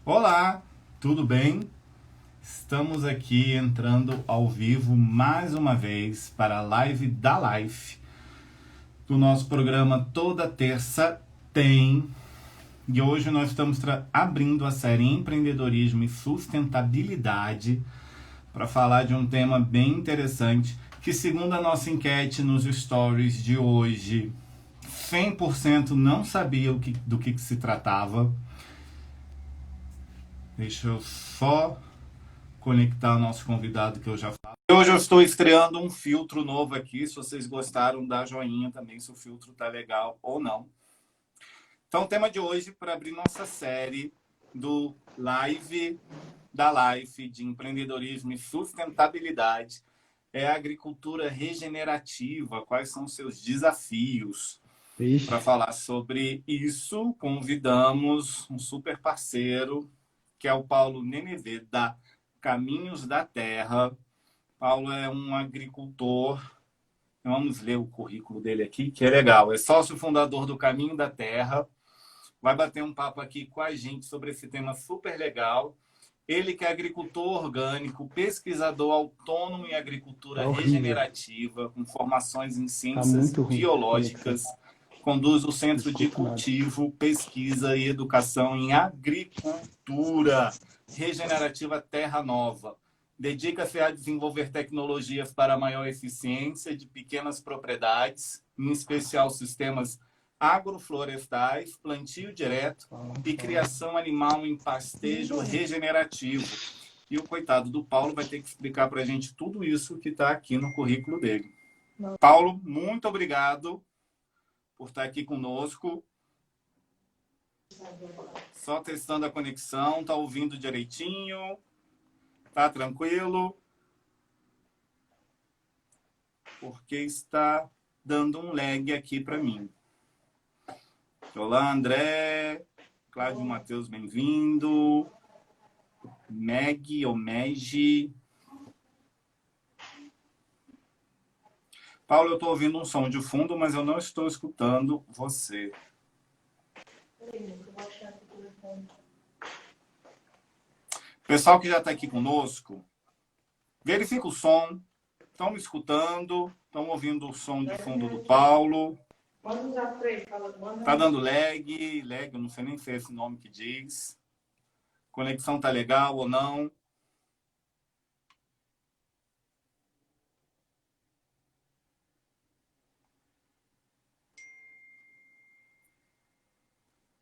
Olá, tudo bem? Estamos aqui entrando ao vivo mais uma vez para a live da Life do nosso programa Toda Terça Tem. E hoje nós estamos abrindo a série Empreendedorismo e Sustentabilidade para falar de um tema bem interessante que, segundo a nossa enquete nos stories de hoje, 100% não sabia do que se tratava. Deixa eu só conectar o nosso convidado que eu já falo. Hoje eu estou estreando um filtro novo aqui. Se vocês gostaram, dá joinha também se o filtro tá legal ou não. Então, o tema de hoje, para abrir nossa série do Live da Life de empreendedorismo e sustentabilidade, é a agricultura regenerativa. Quais são os seus desafios? Para Ixi, falar sobre isso, convidamos um super parceiro, que é o Paulo Nenevê, da Caminhos da Terra. Paulo é um agricultor. Vamos ler o currículo dele aqui, que é legal. É sócio fundador do Caminho da Terra. Vai bater um papo aqui com a gente sobre esse tema super legal. Ele que é agricultor orgânico, pesquisador autônomo em agricultura tá horrível. regenerativa, com formações em Tá ciências muito ruim a conexão. biológicas, conduz o Não Centro de escuto nada. Cultivo, Pesquisa e Educação em Agricultura Regenerativa Terra Nova. Dedica-se a desenvolver tecnologias para maior eficiência de pequenas propriedades, em especial sistemas agroflorestais, plantio direto Fala, e fala. criação animal em pastejo regenerativo. E o coitado do Paulo vai ter que explicar para a gente tudo isso que está aqui no currículo dele. Paulo, muito obrigado por estar aqui conosco. Só testando a conexão, tá ouvindo direitinho? Tá tranquilo? Porque está dando um lag aqui para mim. Olá, André. Cláudio Matheus, bem-vindo. Meg ou Meg. Paulo, eu estou ouvindo um som de fundo, mas eu não estou escutando você. Pessoal que já está aqui conosco, verifica o som. Estão me escutando? Estão ouvindo o som de fundo do Paulo? Tá dando lag, eu não sei nem se é esse nome que diz. Conexão tá legal ou não?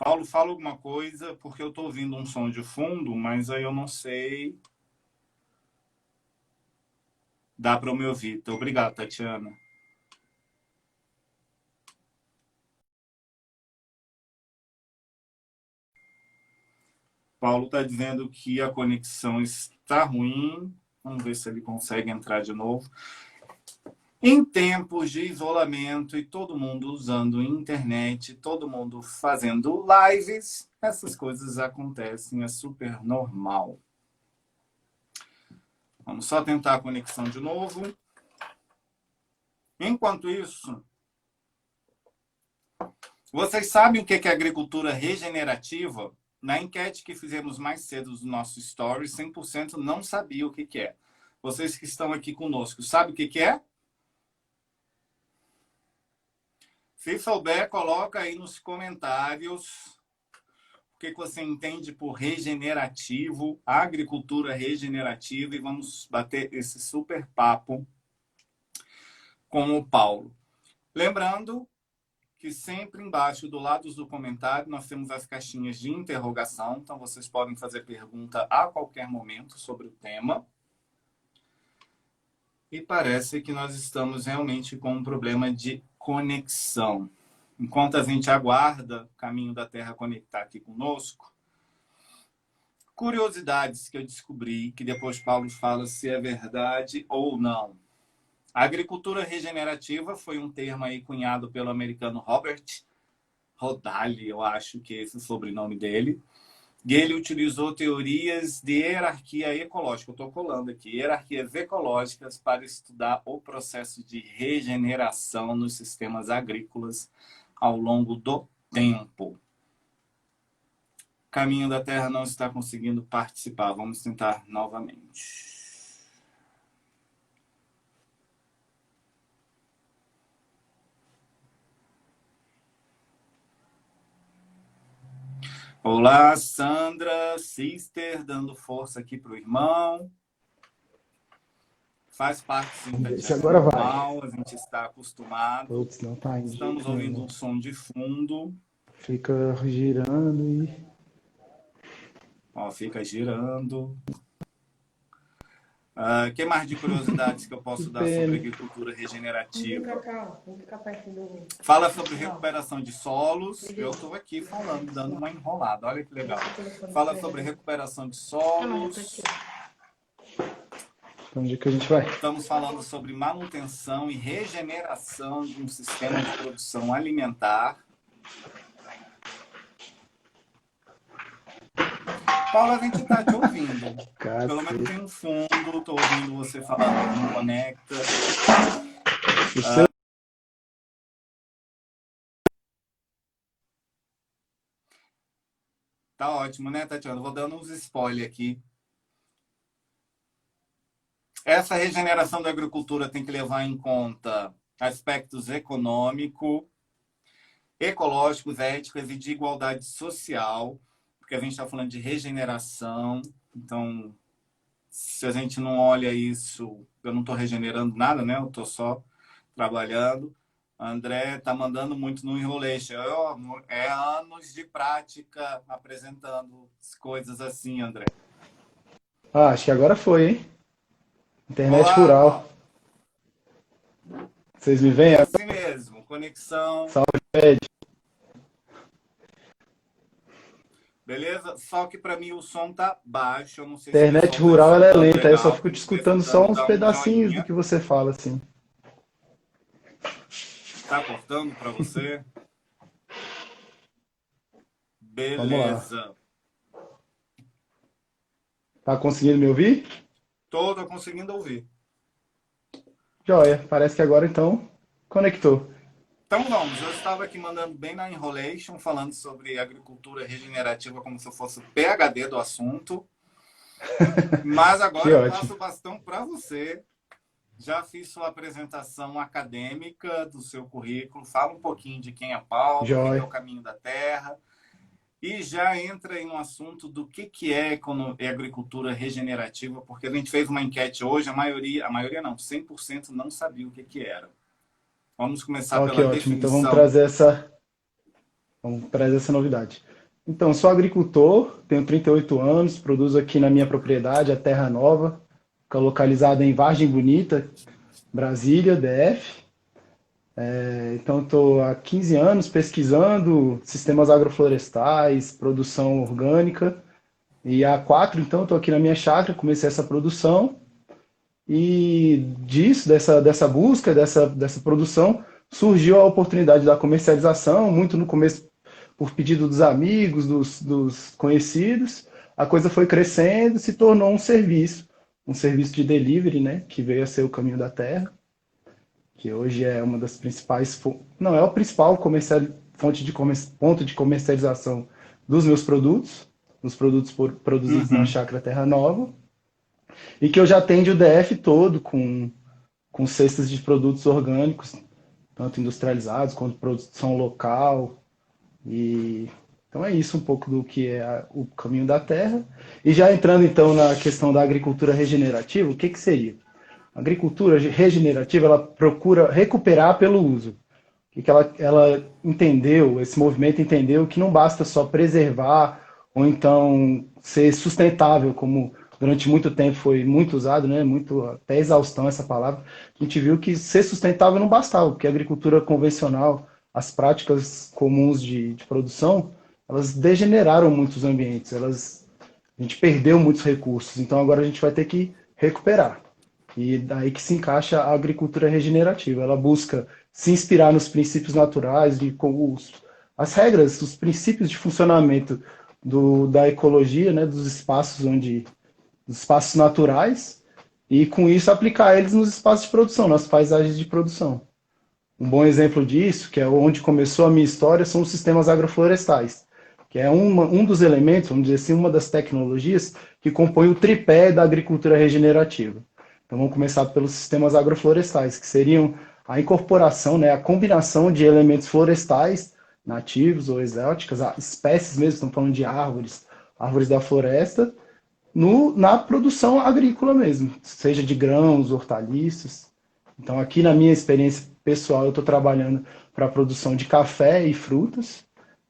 Paulo, fala alguma coisa, porque eu estou ouvindo um som de fundo, mas aí eu não sei. Dá para me ouvir. Obrigado, Tatiana. Paulo está dizendo que a conexão está ruim. Vamos ver se ele consegue entrar de novo. Em tempos de isolamento e todo mundo usando internet, todo mundo fazendo lives, essas coisas acontecem, é super normal. Vamos só tentar a conexão de novo. Enquanto isso, vocês sabem o que é agricultura regenerativa? Na enquete que fizemos mais cedo do nosso story, 100% não sabia o que é. Vocês que estão aqui conosco, sabem o que é? Se souber, coloca aí nos comentários o que você entende por regenerativo, agricultura regenerativa, e vamos bater esse super papo com o Paulo. Lembrando que sempre embaixo, do lado do comentário, nós temos as caixinhas de interrogação, então vocês podem fazer pergunta a qualquer momento sobre o tema. E parece que nós estamos realmente com um problema de conexão. Enquanto a gente aguarda o Caminho da Terra conectar aqui conosco, curiosidades que eu descobri, que depois Paulo fala se é verdade ou não. A agricultura regenerativa foi um termo aí cunhado pelo americano Robert Rodali, eu acho que é esse o sobrenome dele. E ele utilizou teorias de hierarquia ecológica. Eu estou colando aqui, hierarquias ecológicas para estudar o processo de regeneração nos sistemas agrícolas ao longo do tempo. Caminho da Terra não está conseguindo participar. Vamos tentar novamente. Olá, Sandra, sister, dando força aqui para o irmão. Faz parte, sim, Vamos ver se Tatiana, é agora vai. normal, a gente está acostumado. Putz, não tá indo de Estamos jeito nenhum, ouvindo um não. som de fundo. Fica girando e... Ó, fica girando. Que mais de curiosidades que eu Que posso dar sobre pena. agricultura regenerativa? Vem cá perto do... Fala sobre recuperação de solos. Eu estou aqui falando, dando uma enrolada. Olha que legal. Fala sobre recuperação de solos. Onde é que a gente vai? Estamos falando sobre manutenção e regeneração de um sistema de produção alimentar. Paula, a gente está te ouvindo. Pelo menos tem um fundo, estou ouvindo você falando no Conecta. Tá ótimo, né, Tatiana? Vou dando uns spoilers aqui. Essa regeneração da agricultura tem que levar em conta aspectos econômicos, ecológicos, éticos e de igualdade social, porque a gente está falando de regeneração. Então, se a gente não olha isso, eu não estou regenerando nada, né? Eu estou só trabalhando. André está mandando muito no Enrolation. É anos de prática apresentando coisas assim, André. Ah, acho que agora foi, hein? Internet Olá, rural. Vocês me veem? é assim mesmo, conexão. Salve, Fred. Beleza? Só que para mim o som tá baixo. Eu não sei se o Internet pessoal tá rural ela é escutando lenta, eu só legal. fico te Estamos escutando só precisando uns dar um pedacinhos do joinha. que você fala, assim. Tá cortando para você? Vamos lá. Beleza. Tá conseguindo me ouvir? Tô conseguindo ouvir. Joia, parece que agora então conectou. Então vamos, eu estava aqui mandando bem na Enrolation, falando sobre agricultura regenerativa como se eu fosse o PhD do assunto. Mas agora Que eu ótimo. passo o bastão para você. Já fiz sua apresentação acadêmica do seu currículo. Fala um pouquinho de quem é Paulo, o que é Joia. o Caminho da Terra. E já entra em um assunto do que é agricultura regenerativa, porque a gente fez uma enquete hoje, a maioria não, 100% não sabia o que era. Vamos começar Ó, que pela ótimo. Então definição. vamos trazer essa novidade. Então, sou agricultor, tenho 38 anos, produzo aqui na minha propriedade, a Terra Nova, que é localizada em Vargem Bonita, Brasília, DF. Então, estou há 15 anos pesquisando sistemas agroflorestais, produção orgânica. E há 4, então, estou aqui na minha chácara, comecei essa produção. E dessa busca, dessa produção, surgiu a oportunidade da comercialização, muito no começo por pedido dos amigos, dos conhecidos. A coisa foi crescendo, se tornou um serviço de delivery, né, que veio a ser o Caminho da Terra, que hoje é uma das principais, não é o principal ponto de comercialização dos meus produtos, dos produtos produzidos na Chácara Terra Nova, e que hoje atende o DF todo com cestas de produtos orgânicos, tanto industrializados quanto produção local. E então é isso um pouco do que é o Caminho da Terra. E já entrando então na questão da agricultura regenerativa, o que seria? A agricultura regenerativa, ela procura recuperar pelo uso. O que ela entendeu, esse movimento entendeu que não basta só preservar ou então ser sustentável, como durante muito tempo foi muito usado, né? Muito, até exaustão essa palavra. A gente viu que ser sustentável não bastava, porque a agricultura convencional, as práticas comuns de produção, elas degeneraram muitos ambientes, a gente perdeu muitos recursos, então agora a gente vai ter que recuperar. E daí que se encaixa a agricultura regenerativa. Ela busca se inspirar nos princípios naturais e com as regras, os princípios de funcionamento da ecologia, né, dos espaços naturais, e com isso aplicar eles nos espaços de produção, nas paisagens de produção. Um bom exemplo disso, que é onde começou a minha história, são os sistemas agroflorestais, que é um dos elementos, vamos dizer assim, uma das tecnologias que compõe o tripé da agricultura regenerativa. Então vamos começar pelos sistemas agroflorestais, que seriam a incorporação, né, a combinação de elementos florestais, nativos ou exóticas, espécies mesmo, estamos falando de árvores, árvores da floresta, na produção agrícola mesmo, seja de grãos, hortaliças. Então aqui na minha experiência pessoal, eu estou trabalhando para a produção de café e frutas,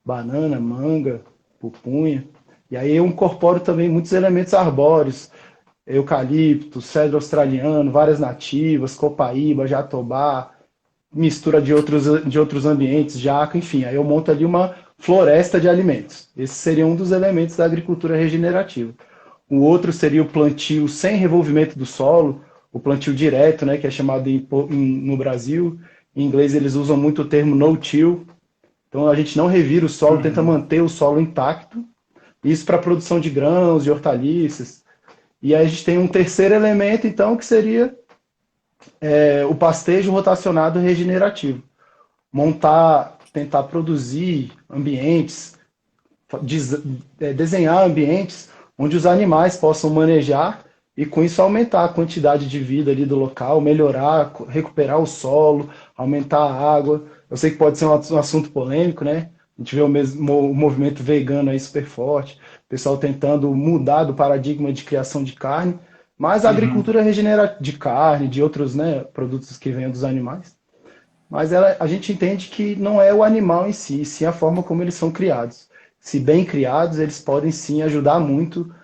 banana, manga, pupunha. E aí eu incorporo também muitos elementos arbóreos, eucalipto, cedro australiano, várias nativas, copaíba, jatobá, mistura de outros ambientes, jaca, enfim. Aí eu monto ali uma floresta de alimentos. Esse seria um dos elementos da agricultura regenerativa. O outro seria o plantio sem revolvimento do solo, o plantio direto, né, que é chamado no Brasil. Em inglês eles usam muito o termo no-till. Então a gente não revira o solo, tenta manter o solo intacto. Isso para a produção de grãos, de hortaliças. E aí a gente tem um terceiro elemento, então, que seria o pastejo rotacionado regenerativo. Tentar produzir ambientes, desenhar ambientes onde os animais possam manejar e com isso aumentar a quantidade de vida ali do local, melhorar, recuperar o solo, aumentar a água. Eu sei que pode ser um assunto polêmico, né? A gente vê o movimento vegano aí super forte, o pessoal tentando mudar do paradigma de criação de carne, mas a agricultura regenerativa de carne, de outros, né, produtos que vêm dos animais. Mas a gente entende que não é o animal em si, sim a forma como eles são criados. Se bem criados, eles podem sim ajudar muito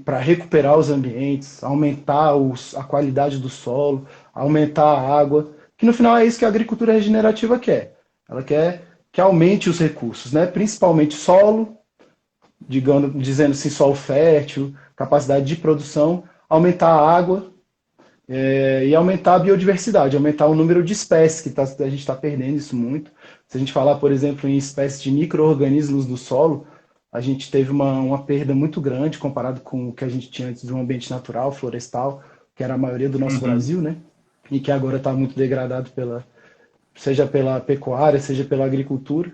para recuperar os ambientes, aumentar a qualidade do solo, aumentar a água, que no final é isso que a agricultura regenerativa quer. Ela quer que aumente os recursos, né? Principalmente solo, dizendo assim, solo fértil, capacidade de produção, aumentar a água e aumentar a biodiversidade, aumentar o número de espécies, que a gente está perdendo isso muito. Se a gente falar, por exemplo, em espécies de micro-organismos do solo, a gente teve uma perda muito grande comparado com o que a gente tinha antes de um ambiente natural, florestal, que era a maioria do nosso Brasil, né? E que agora está muito degradado seja pela pecuária, seja pela agricultura.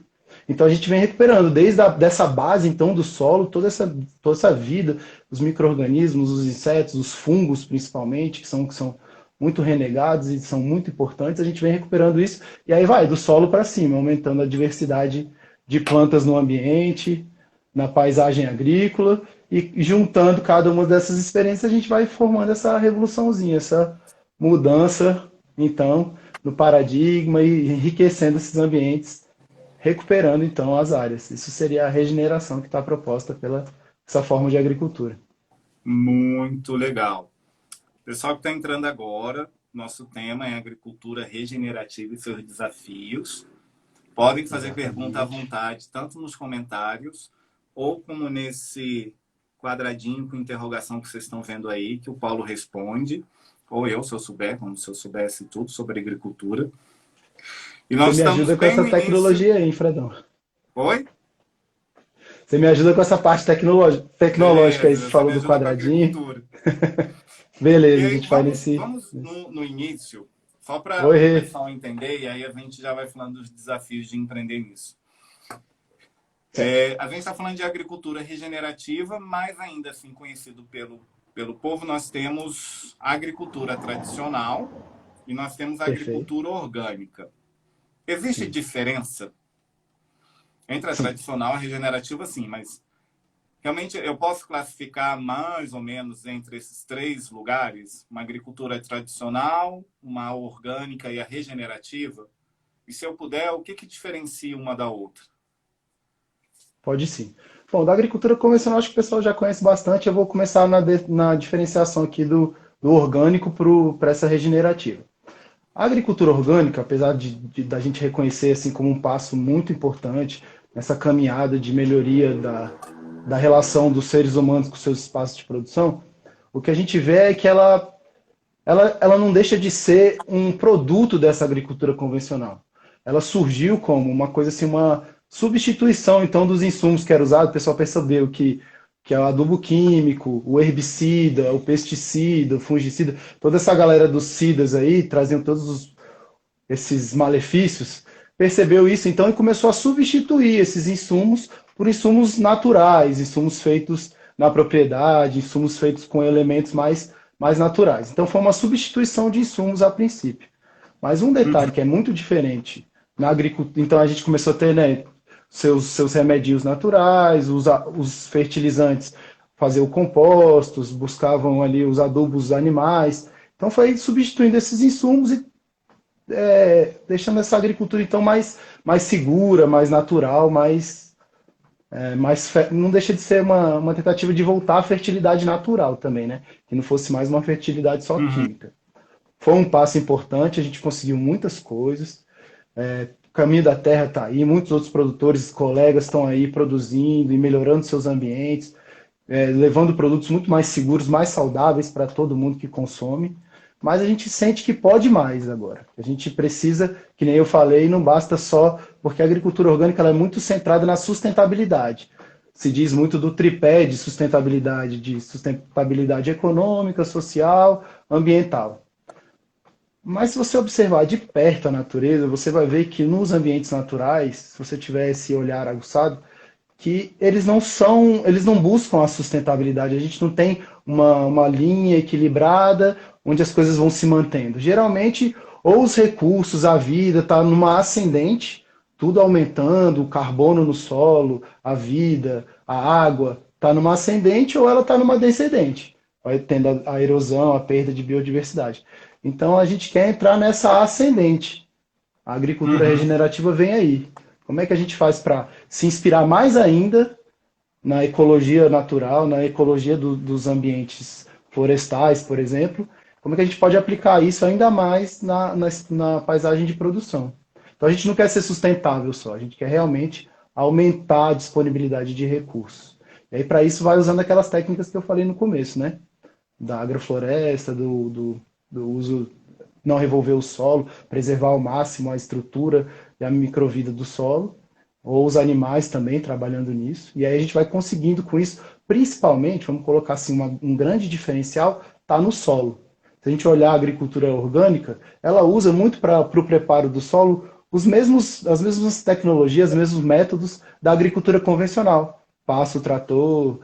Então a gente vem recuperando dessa base então do solo, toda essa vida, os micro-organismos, os insetos, os fungos principalmente, que são muito renegados e são muito importantes, a gente vem recuperando isso e aí vai do solo para cima, aumentando a diversidade de plantas no ambiente, na paisagem agrícola e juntando cada uma dessas experiências a gente vai formando essa revoluçãozinha, essa mudança então no paradigma e enriquecendo esses ambientes, recuperando então as áreas. Isso seria a regeneração que está proposta pela essa forma de agricultura. Muito legal. Pessoal que está entrando agora, nosso tema é agricultura regenerativa e seus desafios. Podem fazer pergunta à vontade, tanto nos comentários ou como nesse quadradinho com interrogação que vocês estão vendo aí, que o Paulo responde, ou eu, se eu souber, como se eu soubesse tudo sobre agricultura. E nós Você me ajuda com essa tecnologia aí, Fredão. Oi? Você me ajuda com essa parte tecnológica aí, você falou do quadradinho. Beleza, aí, a gente vai nesse... Vamos no início, só para o pessoal entender, e aí a gente já vai falando dos desafios de empreender nisso. A gente está falando de agricultura regenerativa, mas ainda assim conhecido pelo povo, nós temos a agricultura tradicional e nós temos a agricultura orgânica. Existe diferença entre a tradicional e a regenerativa, sim, mas realmente eu posso classificar mais ou menos entre esses três lugares, uma agricultura tradicional, uma orgânica e a regenerativa? E se eu puder, o que diferencia uma da outra? Pode sim. Bom, da agricultura convencional acho que o pessoal já conhece bastante, eu vou começar na diferenciação aqui do orgânico para essa regenerativa. A agricultura orgânica, apesar da gente reconhecer assim como um passo muito importante nessa caminhada de melhoria da relação dos seres humanos com seus espaços de produção, o que a gente vê é que ela não deixa de ser um produto dessa agricultura convencional. Ela surgiu como uma coisa assim, uma substituição então dos insumos que era usado. O pessoal percebeu que é o adubo químico, o herbicida, o pesticida, o fungicida, toda essa galera dos cidas aí, traziam todos esses malefícios, percebeu isso então e começou a substituir esses insumos por insumos naturais, insumos feitos na propriedade, insumos feitos com elementos mais naturais. Então foi uma substituição de insumos a princípio. Mas um detalhe que é muito diferente na agricultura, então a gente começou a ter, né, seus remédios naturais, os fertilizantes, fazer o compostos, buscavam ali os adubos animais. Então foi substituindo esses insumos e deixando essa agricultura então mais segura, mais natural, não deixa de ser uma tentativa de voltar à fertilidade natural também, né? Que não fosse mais uma fertilidade só química. Foi um passo importante, a gente conseguiu muitas coisas. O Caminho da Terra está aí, muitos outros produtores, colegas estão aí produzindo e melhorando seus ambientes, levando produtos muito mais seguros, mais saudáveis para todo mundo que consome. Mas a gente sente que pode mais agora. A gente precisa, que nem eu falei, não basta só, porque a agricultura orgânica ela é muito centrada na sustentabilidade. Se diz muito do tripé de sustentabilidade econômica, social, ambiental. Mas se você observar de perto a natureza, você vai ver que nos ambientes naturais, se você tiver esse olhar aguçado, que eles não buscam a sustentabilidade. A gente não tem uma linha equilibrada onde as coisas vão se mantendo. Geralmente, ou os recursos, a vida está numa ascendente, tudo aumentando, o carbono no solo, a vida, a água, está numa ascendente ou ela está numa descendente. Vai tendo a erosão, a perda de biodiversidade. Então a gente quer entrar nessa ascendente. A agricultura regenerativa vem aí. Como é que a gente faz para se inspirar mais ainda na ecologia natural, na ecologia dos ambientes florestais, por exemplo? Como é que a gente pode aplicar isso ainda mais na paisagem de produção? Então a gente não quer ser sustentável só, a gente quer realmente aumentar a disponibilidade de recursos. E aí para isso vai usando aquelas técnicas que eu falei no começo, né? Da agrofloresta, do uso, não revolver o solo, preservar ao máximo a estrutura e a microvida do solo, ou os animais também trabalhando nisso. E aí a gente vai conseguindo com isso, principalmente, vamos colocar assim, um grande diferencial, está no solo. Se a gente olhar a agricultura orgânica, ela usa muito para o preparo do solo as mesmas tecnologias, os mesmos métodos da agricultura convencional. Passa o trator,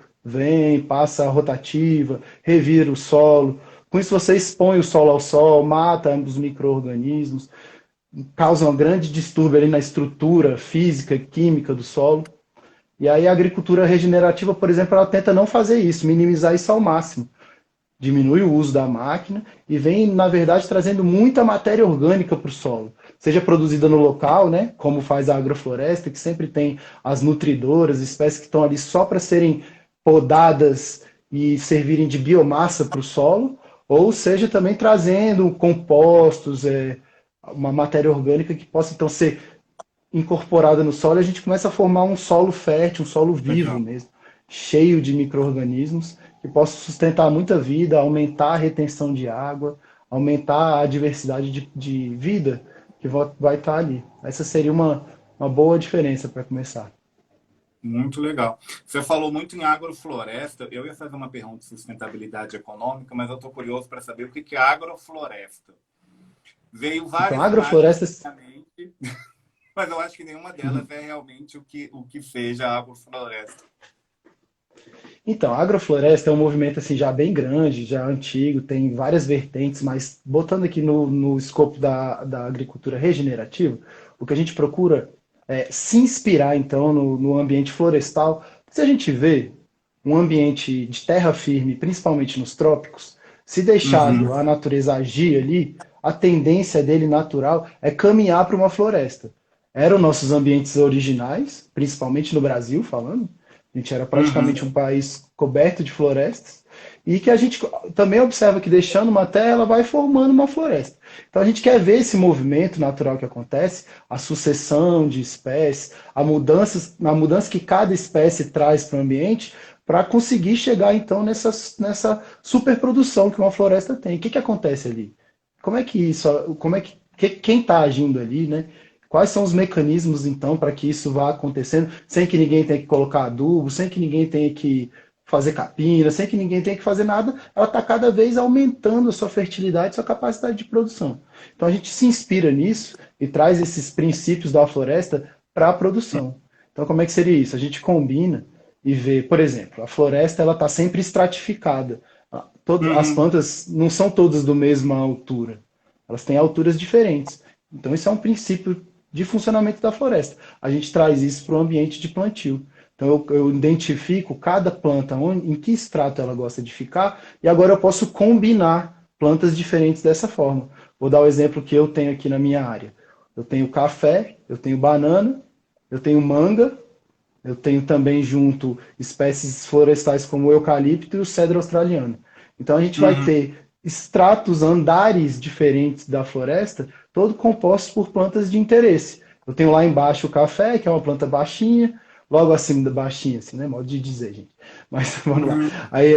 passa a rotativa, revira o solo. Com isso você expõe o solo ao sol, mata os micro-organismos, causa um grande distúrbio ali na estrutura física e química do solo. E aí a agricultura regenerativa, por exemplo, ela tenta não fazer isso, minimizar isso ao máximo. Diminui o uso da máquina e vem, na verdade, trazendo muita matéria orgânica para o solo. Seja produzida no local, né, como faz a agrofloresta, que sempre tem as nutridoras, espécies que estão ali só para serem podadas e servirem de biomassa para o solo, ou seja, também trazendo compostos, uma matéria orgânica que possa então ser incorporada no solo, e a gente começa a formar um solo fértil, um solo vivo mesmo, cheio de micro-organismos, que possa sustentar muita vida, aumentar a retenção de água, aumentar a diversidade de vida que vai estar ali. Essa seria uma boa diferença para começar. Muito legal. Você falou muito em agrofloresta. Eu ia fazer uma pergunta de sustentabilidade econômica, mas eu estou curioso para saber o que é agrofloresta. Veio várias então, agroflorestas, mas eu acho que nenhuma delas é realmente o que seja agrofloresta. Então, a agrofloresta é um movimento assim, já bem grande, já antigo, tem várias vertentes, mas botando aqui no escopo da agricultura regenerativa, o que a gente procura é se inspirar então no ambiente florestal. Se a gente vê um ambiente de terra firme, principalmente nos trópicos, se deixado a natureza agir ali, a tendência dele natural é caminhar para uma floresta. Eram nossos ambientes originais, principalmente no Brasil, falando. A gente era praticamente um país coberto de florestas e que a gente também observa que deixando uma terra, ela vai formando uma floresta. Então a gente quer ver esse movimento natural que acontece, a sucessão de espécies, a mudança que cada espécie traz para o ambiente, para conseguir chegar então nessa superprodução que uma floresta tem. O que acontece ali? Quem está agindo ali, né? Quais são os mecanismos, então, para que isso vá acontecendo, sem que ninguém tenha que colocar adubo, sem que ninguém tenha que fazer capina, sem que ninguém tenha que fazer nada, ela está cada vez aumentando a sua fertilidade, sua capacidade de produção. Então a gente se inspira nisso e traz esses princípios da floresta para a produção. Então, como é que seria isso? A gente combina e vê, por exemplo, a floresta ela está sempre estratificada. As Uhum. plantas não são todas da mesma altura. Elas têm alturas diferentes. Então, isso é um princípio de funcionamento da floresta. A gente traz isso para o ambiente de plantio. Então, eu identifico cada planta, em que extrato ela gosta de ficar, e agora eu posso combinar plantas diferentes dessa forma. Vou dar o exemplo que eu tenho aqui na minha área. Eu tenho café, eu tenho banana, eu tenho manga, eu tenho também junto espécies florestais como o eucalipto e o cedro australiano. Então a gente vai Uhum. ter estratos, andares diferentes da floresta, todo compostos por plantas de interesse. Eu tenho lá embaixo o café, que é uma planta baixinha, logo acima da baixinha, assim, né? Modo de dizer, gente. Mas vamos lá. Uhum. Aí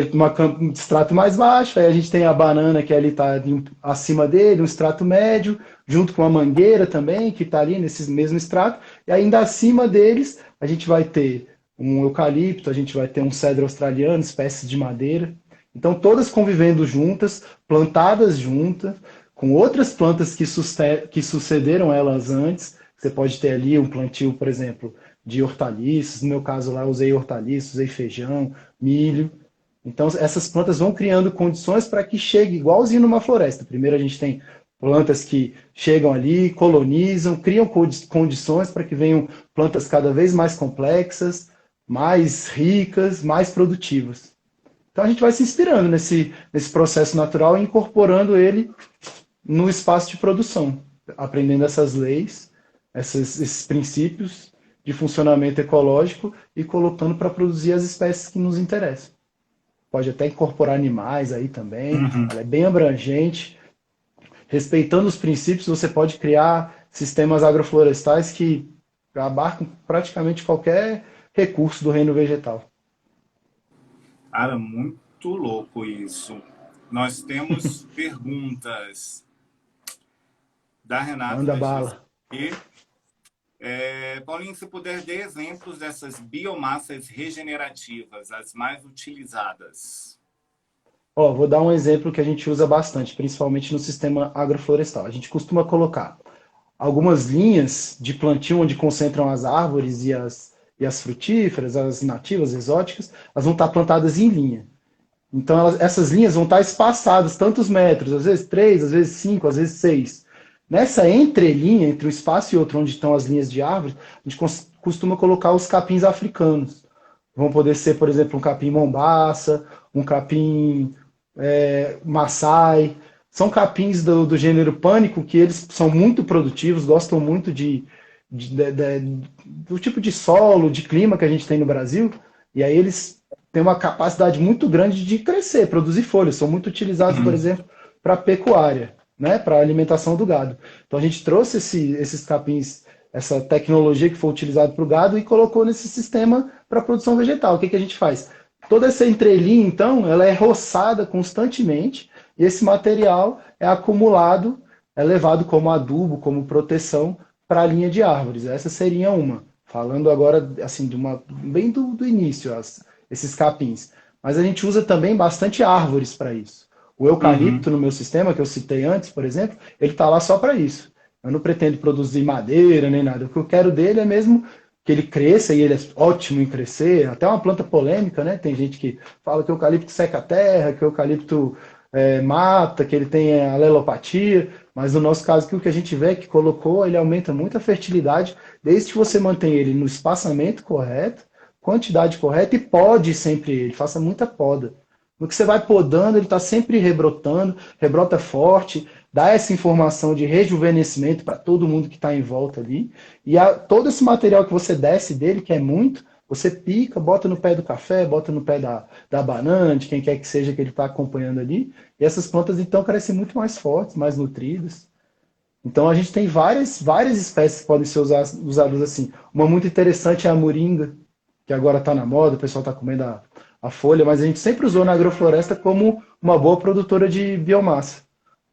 um extrato mais baixo, aí a gente tem a banana que ali está acima dele, um extrato médio, junto com a mangueira também, que está ali nesse mesmo extrato, e ainda acima deles a gente vai ter um eucalipto, a gente vai ter um cedro australiano, espécies de madeira. Então, todas convivendo juntas, plantadas juntas, com outras plantas que sucederam elas antes. Você pode ter ali um plantio, por exemplo, de hortaliças. No meu caso lá, usei hortaliças, usei feijão, milho. Então, essas plantas vão criando condições para que chegue igualzinho numa floresta. Primeiro, a gente tem plantas que chegam ali, colonizam, criam condições para que venham plantas cada vez mais complexas, mais ricas, mais produtivas. Então, a gente vai se inspirando nesse processo natural e incorporando ele no espaço de produção, aprendendo essas leis, esses princípios de funcionamento ecológico e colocando para produzir as espécies que nos interessam. Pode até incorporar animais aí também, Uhum. ela é bem abrangente. Respeitando os princípios, você pode criar sistemas agroflorestais que abarcam praticamente qualquer recurso do reino vegetal. Cara, muito louco isso. Nós temos perguntas da Renata Manda da bala. GSP. Paulinho, se puder, dê exemplos dessas biomassas regenerativas, as mais utilizadas. Ó, vou dar um exemplo que a gente usa bastante, principalmente no sistema agroflorestal. A gente costuma colocar algumas linhas de plantio onde concentram as árvores e as frutíferas, as nativas, exóticas, elas vão estar plantadas em linha. Então, essas linhas vão estar espaçadas tantos metros, às vezes 3, às vezes 5, às vezes 6. Nessa entrelinha, entre um espaço e outro, onde estão as linhas de árvores, a gente costuma colocar os capins africanos. Vão poder ser, por exemplo, um capim mombaça, um capim maçai. São capins do gênero pânico que eles são muito produtivos, gostam muito do tipo de solo, de clima que a gente tem no Brasil. E aí eles têm uma capacidade muito grande de crescer, produzir folhas. São muito utilizados, por Uhum. exemplo, para pecuária, né, para alimentação do gado. Então a gente trouxe esses capins, essa tecnologia que foi utilizada para o gado e colocou nesse sistema para a produção vegetal. O que, que a gente faz? Toda essa entrelinha, então, ela é roçada constantemente e esse material é acumulado, é levado como adubo, como proteção para a linha de árvores. Essa seria uma. Falando agora, assim, bem do início, esses capins. Mas a gente usa também bastante árvores para isso. O Uhum. eucalipto no meu sistema, que eu citei antes, por exemplo, ele está lá só para isso. Eu não pretendo produzir madeira nem nada. O que eu quero dele é mesmo que ele cresça, e ele é ótimo em crescer, até uma planta polêmica, né? Tem gente que fala que o eucalipto seca a terra, que o eucalipto mata, que ele tem alelopatia, mas no nosso caso, o que a gente vê é que colocou, ele aumenta muito a fertilidade, desde que você mantém ele no espaçamento correto, quantidade correta e pode sempre ele, faça muita poda. No que você vai podando, ele está sempre rebrotando, rebrota forte, dá essa informação de rejuvenescimento para todo mundo que está em volta ali. E todo esse material que você desce dele, que é muito, você pica, bota no pé do café, bota no pé da banana, de quem quer que seja que ele está acompanhando ali. E essas plantas então crescem muito mais fortes, mais nutridas. Então a gente tem várias espécies que podem ser usadas assim. Uma muito interessante é a moringa, que agora está na moda, o pessoal está comendo a folha, mas a gente sempre usou na agrofloresta como uma boa produtora de biomassa.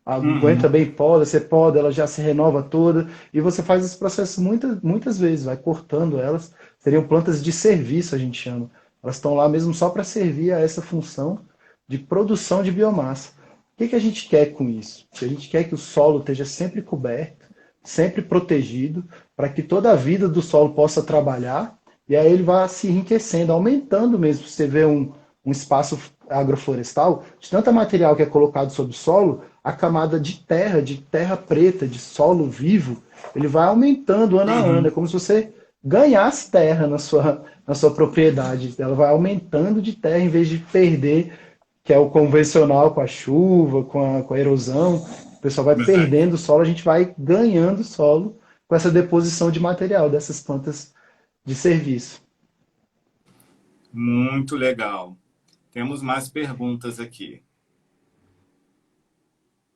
Aguenta Uhum. bem poda, você poda, ela já se renova toda, e você faz esse processo muitas vezes, vai cortando elas. Seriam plantas de serviço, a gente chama. Elas estão lá mesmo só para servir a essa função de produção de biomassa. O que a gente quer com isso? A gente quer que o solo esteja sempre coberto, sempre protegido, para que toda a vida do solo possa trabalhar e aí ele vai se enriquecendo, aumentando mesmo. Você vê um espaço agroflorestal, de tanta material que é colocado sobre o solo, a camada de terra preta, de solo vivo, ele vai aumentando ano a ano. É Uhum. como se você ganhasse terra na sua propriedade. Ela vai aumentando de terra em vez de perder, que é o convencional com a chuva, com a erosão. O pessoal vai Verdade. perdendo o solo, a gente vai ganhando solo com essa deposição de material dessas plantas de serviço. Muito legal. Temos mais perguntas aqui.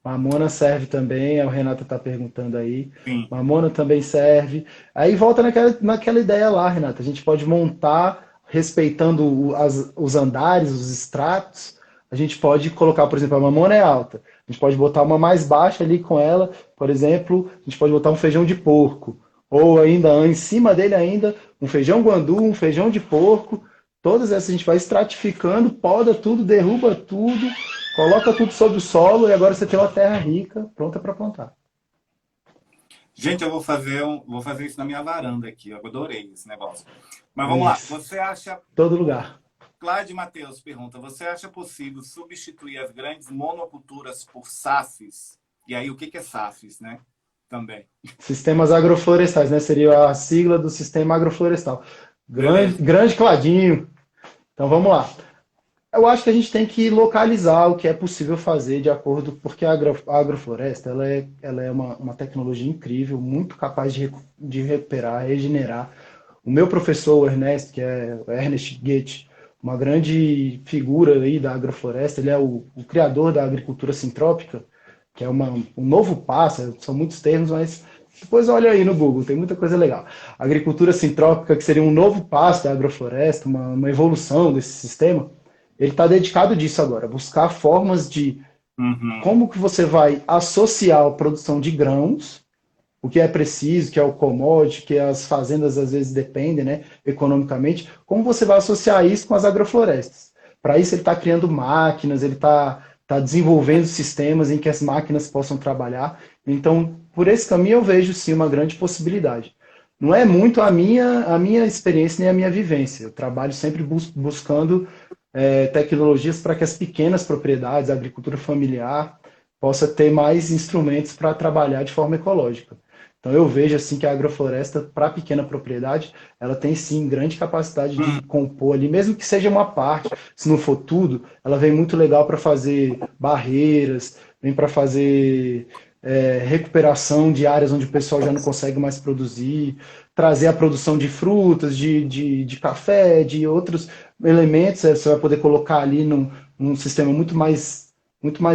Mamona serve também, o Renata está perguntando aí. Sim. Mamona também serve. Aí volta naquela ideia lá, Renata. A gente pode montar, respeitando os andares, os estratos. A gente pode colocar, por exemplo, a mamona é alta. A gente pode botar uma mais baixa ali com ela. Por exemplo, a gente pode botar um feijão de porco. Ou ainda, em cima dele ainda, um feijão guandu, um feijão de porco. Todas essas a gente vai estratificando, poda tudo, derruba tudo, coloca tudo sobre o solo e agora você tem uma terra rica, pronta para plantar. Gente, eu vou fazer isso na minha varanda aqui. Eu adorei esse negócio. Mas vamos lá. Isso. Você acha, Todo lugar. Cláudio Matheus pergunta, você acha possível substituir as grandes monoculturas por SAFs? E aí, o que é SAFs, né? Também. Sistemas agroflorestais, né? Seria a sigla do sistema agroflorestal. Beleza. Grande Cladinho. Então vamos lá. Eu acho que a gente tem que localizar o que é possível fazer de acordo, porque a agrofloresta ela é uma tecnologia incrível, muito capaz de recuperar, regenerar. O meu professor, o Ernesto, que é o Ernest Goethe, uma grande figura aí da agrofloresta, ele é o criador da agricultura sintrópica, que é um novo passo, são muitos termos, mas depois olha aí no Google, tem muita coisa legal. Agricultura sintrópica, que seria um novo passo da agrofloresta, uma evolução desse sistema, ele está dedicado disso agora, buscar formas de Uhum. como que você vai associar a produção de grãos, o que é preciso, que é o commodity, que as fazendas às vezes dependem, né, economicamente, como você vai associar isso com as agroflorestas. Para isso ele está criando máquinas, ele está desenvolvendo sistemas em que as máquinas possam trabalhar. Então, por esse caminho eu vejo sim uma grande possibilidade. Não é muito a minha experiência nem a minha vivência. Eu trabalho sempre buscando tecnologias para que as pequenas propriedades, a agricultura familiar, possa ter mais instrumentos para trabalhar de forma ecológica. Então eu vejo assim que a agrofloresta, para pequena propriedade, ela tem sim grande capacidade de compor ali, mesmo que seja uma parte, se não for tudo, ela vem muito legal para fazer barreiras, vem para fazer recuperação de áreas onde o pessoal já não consegue mais produzir, trazer a produção de frutas, de café, de outros elementos, você vai poder colocar ali num sistema muito mais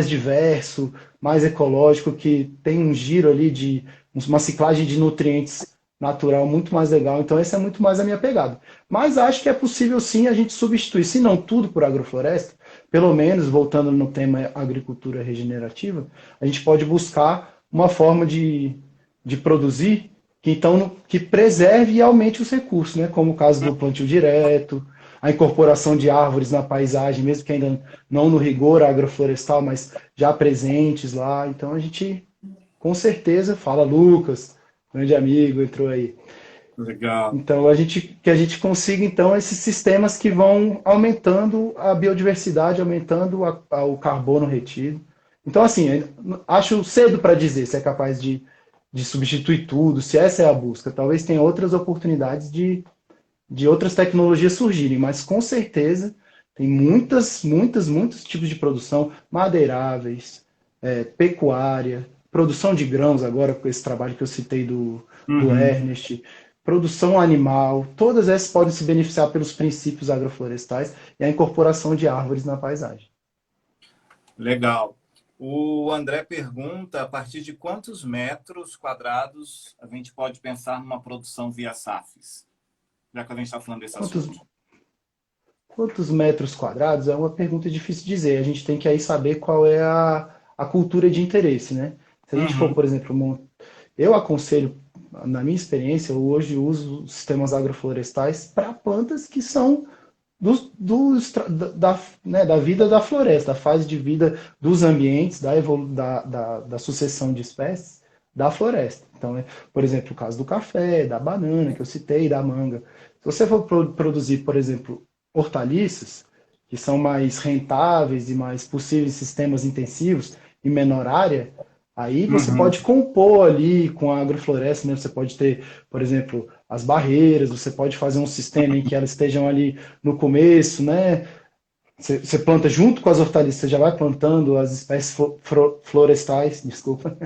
diverso, mais ecológico, que tem um giro ali de uma ciclagem de nutrientes natural muito mais legal. Então, essa é muito mais a minha pegada. Mas acho que é possível sim a gente substituir, se não tudo por agrofloresta, pelo menos, voltando no tema agricultura regenerativa, a gente pode buscar uma forma de produzir que preserve e aumente os recursos, né? Como o caso do plantio direto, a incorporação de árvores na paisagem, mesmo que ainda não no rigor agroflorestal, mas já presentes lá. Então a gente, com certeza, fala Lucas, grande amigo, entrou aí. Legal. Então que a gente consiga então esses sistemas que vão aumentando a biodiversidade, aumentando o carbono retido. Então assim, acho cedo para dizer se é capaz de substituir tudo, se essa é a busca. Talvez tenha outras oportunidades de outras tecnologias surgirem, mas com certeza tem muitos tipos de produção, madeiráveis, pecuária, produção de grãos agora com esse trabalho que eu citei do Uhum. Ernest, produção animal, todas essas podem se beneficiar pelos princípios agroflorestais e a incorporação de árvores na paisagem. Legal. O André pergunta a partir de quantos metros quadrados a gente pode pensar numa produção via SAFs, já que a gente está falando desse Quantos, assunto. quantos metros quadrados é uma pergunta difícil de dizer. A gente tem que aí saber qual é a cultura de interesse, né? Se a gente for, Uhum. por exemplo, eu aconselho, na minha experiência, eu hoje uso sistemas agroflorestais para plantas que são da vida da floresta, da fase de vida dos ambientes, da sucessão de espécies da floresta. Então, por exemplo, o caso do café, da banana, que eu citei, da manga. Se você for produzir, por exemplo, hortaliças, que são mais rentáveis e mais possíveis sistemas intensivos em menor área, aí você Uhum. pode compor ali com a agrofloresta, né? Você pode ter, por exemplo, as barreiras, você pode fazer um sistema em que elas estejam ali no começo, né? Você planta junto com as hortaliças, você já vai plantando as espécies florestais, desculpa,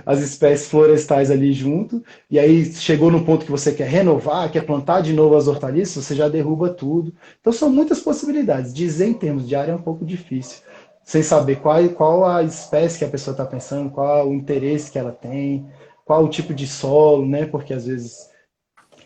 as espécies florestais ali junto, e aí chegou no ponto que você quer renovar, quer plantar de novo as hortaliças, você já derruba tudo. Então são muitas possibilidades. Dizer em termos de área é um pouco difícil, sem saber qual a espécie que a pessoa está pensando, qual o interesse que ela tem, qual o tipo de solo, né? Porque às vezes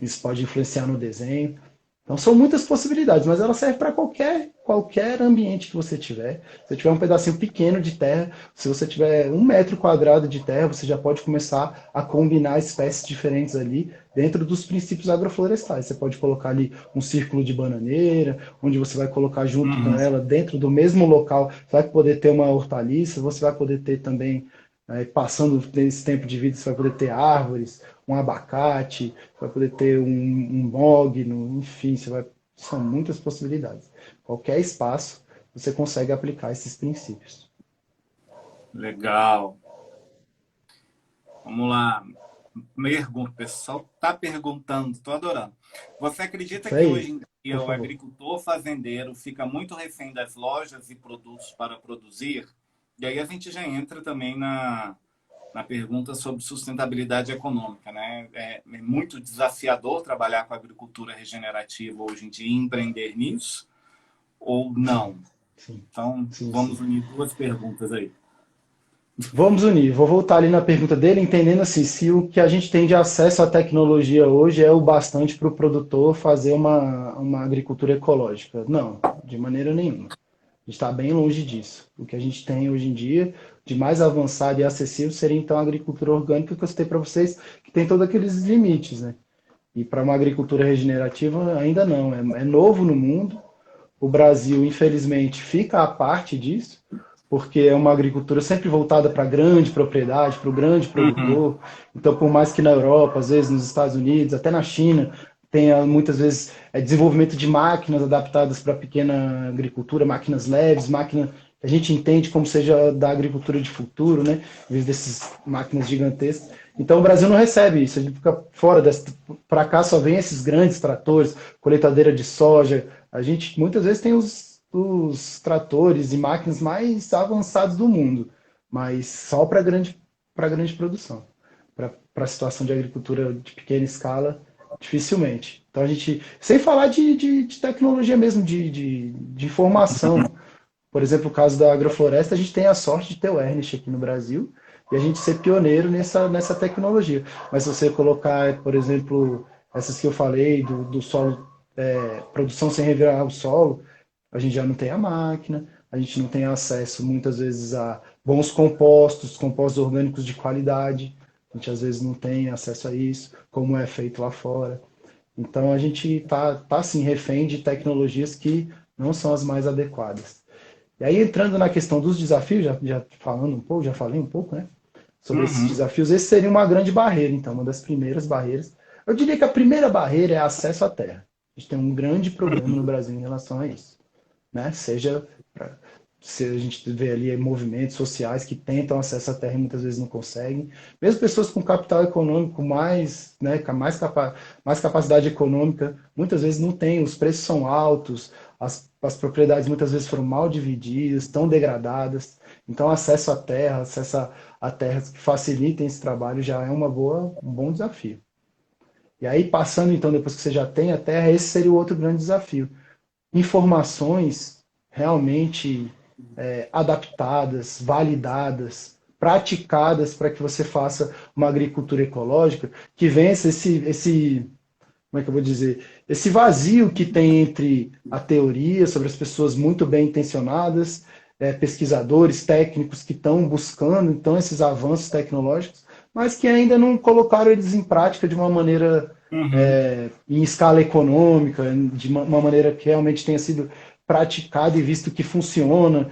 isso pode influenciar no desenho. Então são muitas possibilidades, mas ela serve para qualquer ambiente que você tiver. Se você tiver um pedacinho pequeno de terra, se você tiver 1 metro quadrado de terra, você já pode começar a combinar espécies diferentes ali dentro dos princípios agroflorestais. Você pode colocar ali um círculo de bananeira, onde você vai colocar junto com Uhum. ela, dentro do mesmo local, você vai poder ter uma hortaliça, você vai poder ter também, passando desse tempo de vida, você vai poder ter árvores, um abacate, vai poder ter um mogno, enfim, são muitas possibilidades. Qualquer espaço você consegue aplicar esses princípios. Legal. Vamos lá. O pessoal está perguntando, estou adorando. Você acredita Isso que aí, hoje em dia por o favor. agricultor fazendeiro fica muito refém das lojas e produtos para produzir? E aí a gente já entra também na pergunta sobre sustentabilidade econômica, né? É muito desafiador trabalhar com agricultura regenerativa hoje em dia e empreender nisso, ou Sim, não? sim, Então, sim, sim. vamos unir duas perguntas aí. Vamos unir. Vou voltar ali na pergunta dele, entendendo assim, se o que a gente tem de acesso à tecnologia hoje é o bastante para o produtor fazer uma agricultura ecológica. Não, de maneira nenhuma. A gente está bem longe disso. O que a gente tem hoje em dia, de mais avançado e acessível, seria então a agricultura orgânica, que eu citei para vocês, que tem todos aqueles limites, né? E para uma agricultura regenerativa, ainda não. É novo no mundo. O Brasil, infelizmente, fica à parte disso, porque é uma agricultura sempre voltada para a grande propriedade, para o grande Uhum. produtor. Então, por mais que na Europa, às vezes nos Estados Unidos, até na China, tenha muitas vezes desenvolvimento de máquinas adaptadas para a pequena agricultura, máquinas leves, máquinas que a gente entende como seja da agricultura de futuro, né? Em vez dessas máquinas gigantescas. Então o Brasil não recebe isso, a gente fica fora dessa. Para cá só vem esses grandes tratores, colheitadeira de soja. A gente muitas vezes tem os tratores e máquinas mais avançados do mundo, mas só para grande produção. Para a situação de agricultura de pequena escala, dificilmente. Então a gente, sem falar de tecnologia mesmo, de informação. Por exemplo, o caso da agrofloresta, a gente tem a sorte de ter o Ernest aqui no Brasil e a gente ser pioneiro nessa tecnologia. Mas se você colocar, por exemplo, essas que eu falei, do solo, produção sem revirar o solo, a gente já não tem a máquina, a gente não tem acesso muitas vezes a bons compostos, compostos orgânicos de qualidade, a gente às vezes não tem acesso a isso, como é feito lá fora. Então a gente tá assim, refém de tecnologias que não são as mais adequadas. E aí, entrando na questão dos desafios, já falando um pouco, já falei um pouco, né? Sobre esses Uhum. desafios, esse seria uma grande barreira, então, uma das primeiras barreiras. Eu diria que a primeira barreira é acesso à terra. A gente tem um grande problema no Brasil em relação a isso, né? Seja pra, se a gente vê ali movimentos sociais que tentam acesso à terra e muitas vezes não conseguem. Mesmo pessoas com capital econômico mais, né, com mais capacidade econômica, muitas vezes não têm, os preços são altos, as propriedades muitas vezes foram mal divididas, estão degradadas. Então, acesso à terra, acesso a terras que facilitem esse trabalho já é um bom desafio. E aí, passando então, depois que você já tem a terra, esse seria o outro grande desafio. Informações realmente adaptadas, validadas, praticadas para que você faça uma agricultura ecológica que vença como é que eu vou dizer, esse vazio que tem entre a teoria sobre as pessoas muito bem intencionadas, pesquisadores, técnicos que estão buscando então esses avanços tecnológicos, mas que ainda não colocaram eles em prática de uma maneira Uhum. em escala econômica, de uma maneira que realmente tenha sido praticada e visto que funciona,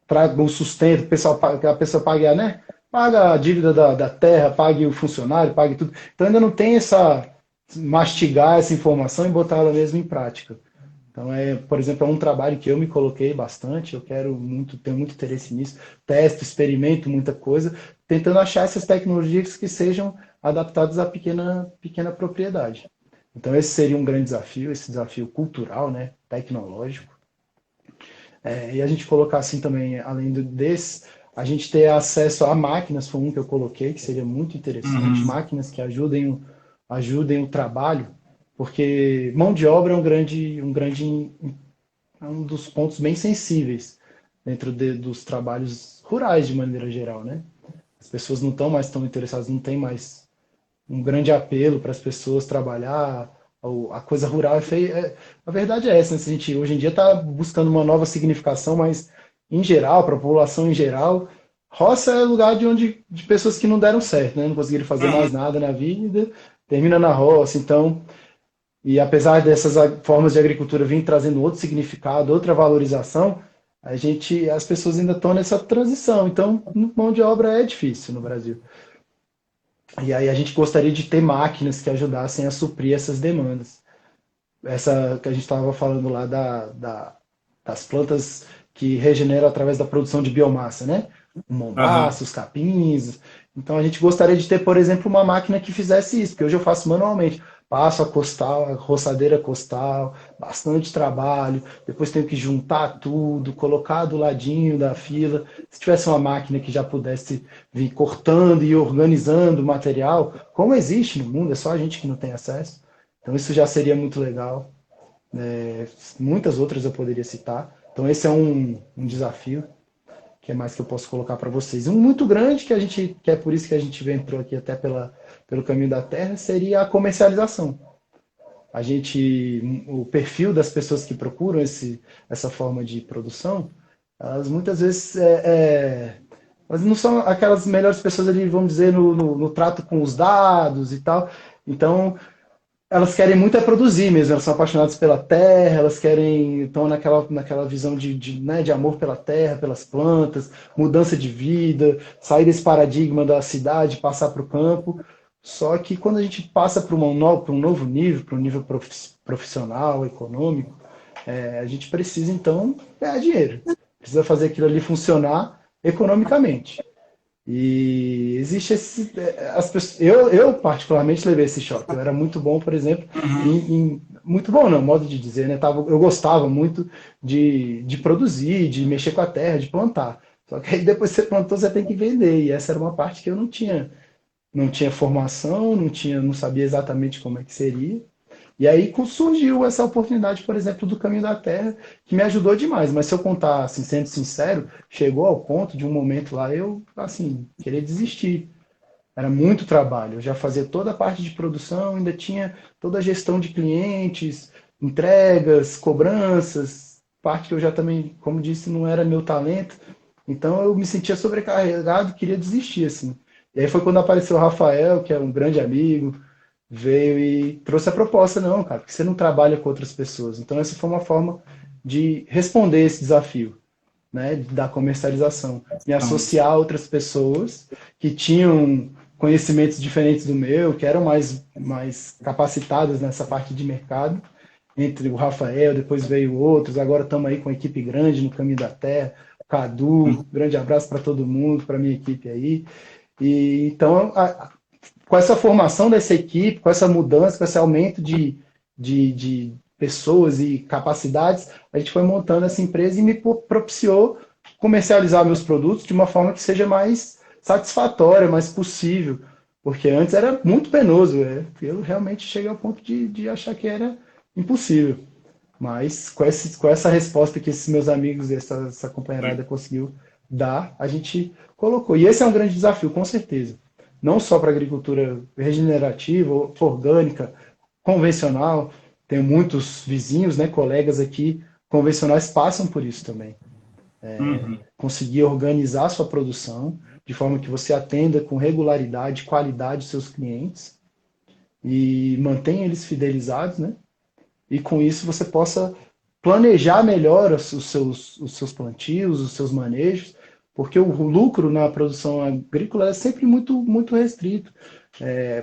traga o sustento, que a pessoa pague, né? Paga a dívida da terra, pague o funcionário, pague tudo. Então ainda não tem mastigar essa informação e botar ela mesmo em prática. Então, por exemplo, é um trabalho que eu me coloquei bastante, eu quero muito, tenho muito interesse nisso, testo, experimento muita coisa, tentando achar essas tecnologias que sejam adaptadas à pequena propriedade. Então, esse seria um grande desafio, esse desafio cultural, né, tecnológico. E a gente colocar assim também, além desse, a gente ter acesso a máquinas, foi um que eu coloquei, que seria muito interessante, Uhum. máquinas que ajudem o trabalho, porque mão de obra é é um dos pontos bem sensíveis dentro dos trabalhos rurais de maneira geral, né? As pessoas não estão mais tão interessadas, não tem mais um grande apelo para as pessoas trabalhar. A coisa rural é feia. A verdade é essa, né? A gente hoje em dia está buscando uma nova significação, mas em geral, para a população em geral, roça é lugar de pessoas que não deram certo, né? Não conseguiram fazer Uhum. mais nada na vida, termina na roça. Então, e apesar dessas formas de agricultura vir trazendo outro significado, outra valorização, as pessoas ainda estão nessa transição. Então, mão de obra é difícil no Brasil. E aí a gente gostaria de ter máquinas que ajudassem a suprir essas demandas. Essa que a gente estava falando lá das plantas que regeneram através da produção de biomassa, né? O Aham. mombaço, os capins. Então a gente gostaria de ter, por exemplo, uma máquina que fizesse isso, porque hoje eu faço manualmente. Passo a costal, a roçadeira costal, bastante trabalho, depois tenho que juntar tudo, colocar do ladinho da fila. Se tivesse uma máquina que já pudesse vir cortando e organizando o material, como existe no mundo, é só a gente que não tem acesso. Então isso já seria muito legal. Muitas outras eu poderia citar. Então esse é um desafio que é mais que eu posso colocar para vocês. Um muito grande que é por isso que a gente entrou aqui até pelo caminho da terra, seria a comercialização. O perfil das pessoas que procuram essa forma de produção, elas muitas vezes elas não são aquelas melhores pessoas ali, vamos dizer, no trato com os dados e tal. Então, elas querem muito produzir mesmo, elas são apaixonadas pela terra, elas querem, estão naquela visão né, de amor pela terra, pelas plantas, mudança de vida, sair desse paradigma da cidade, passar para o campo. Só que quando a gente passa para um novo nível, para um nível profissional, econômico, a gente precisa então ganhar dinheiro. Precisa fazer aquilo ali funcionar economicamente. E existe as pessoas, eu particularmente levei esse choque. Eu era muito bom, por exemplo, Uhum. muito bom, não, modo de dizer, né? Eu gostava muito de produzir, de mexer com a terra, de plantar. Só que aí depois que você plantou, você tem que vender. E essa era uma parte que eu não tinha formação, não sabia exatamente como é que seria. E aí surgiu essa oportunidade, por exemplo, do Caminho da Terra, que me ajudou demais. Mas se eu contar, assim, sendo sincero, chegou ao ponto de um momento lá eu, assim, querer desistir. Era muito trabalho. Eu já fazia toda a parte de produção, ainda tinha toda a gestão de clientes, entregas, cobranças, parte que eu já também, como disse, não era meu talento. Então eu me sentia sobrecarregado, queria desistir, assim. E aí foi quando apareceu o Rafael, que é um grande amigo, veio e trouxe a proposta, não, cara, porque você não trabalha com outras pessoas. Então essa foi uma forma de responder esse desafio, né, da comercialização, me Então, associar a outras pessoas que tinham conhecimentos diferentes do meu, que eram mais capacitadas nessa parte de mercado, entre o Rafael, depois veio outros, agora estamos aí com a equipe grande no Caminho da Terra, Cadu, grande abraço para todo mundo, para minha equipe aí. E então, com essa formação dessa equipe, com essa mudança, com esse aumento de pessoas e capacidades, a gente foi montando essa empresa e me propiciou comercializar meus produtos de uma forma que seja mais satisfatória, mais possível. Porque antes era muito penoso. Eu realmente cheguei ao ponto de achar que era impossível. Mas com essa resposta que esses meus amigos, essa companheirada conseguiu dar, a gente colocou. E esse é um grande desafio, com certeza. Não só para a agricultura regenerativa, orgânica, convencional. Tenho muitos vizinhos, né, colegas aqui convencionais passam por isso também. uhum. Conseguir organizar sua produção de forma que você atenda com regularidade, qualidade seus clientes e mantenha eles fidelizados, né? E com isso você possa planejar melhor os seus plantios, os seus manejos, porque o lucro na produção agrícola é sempre muito restrito.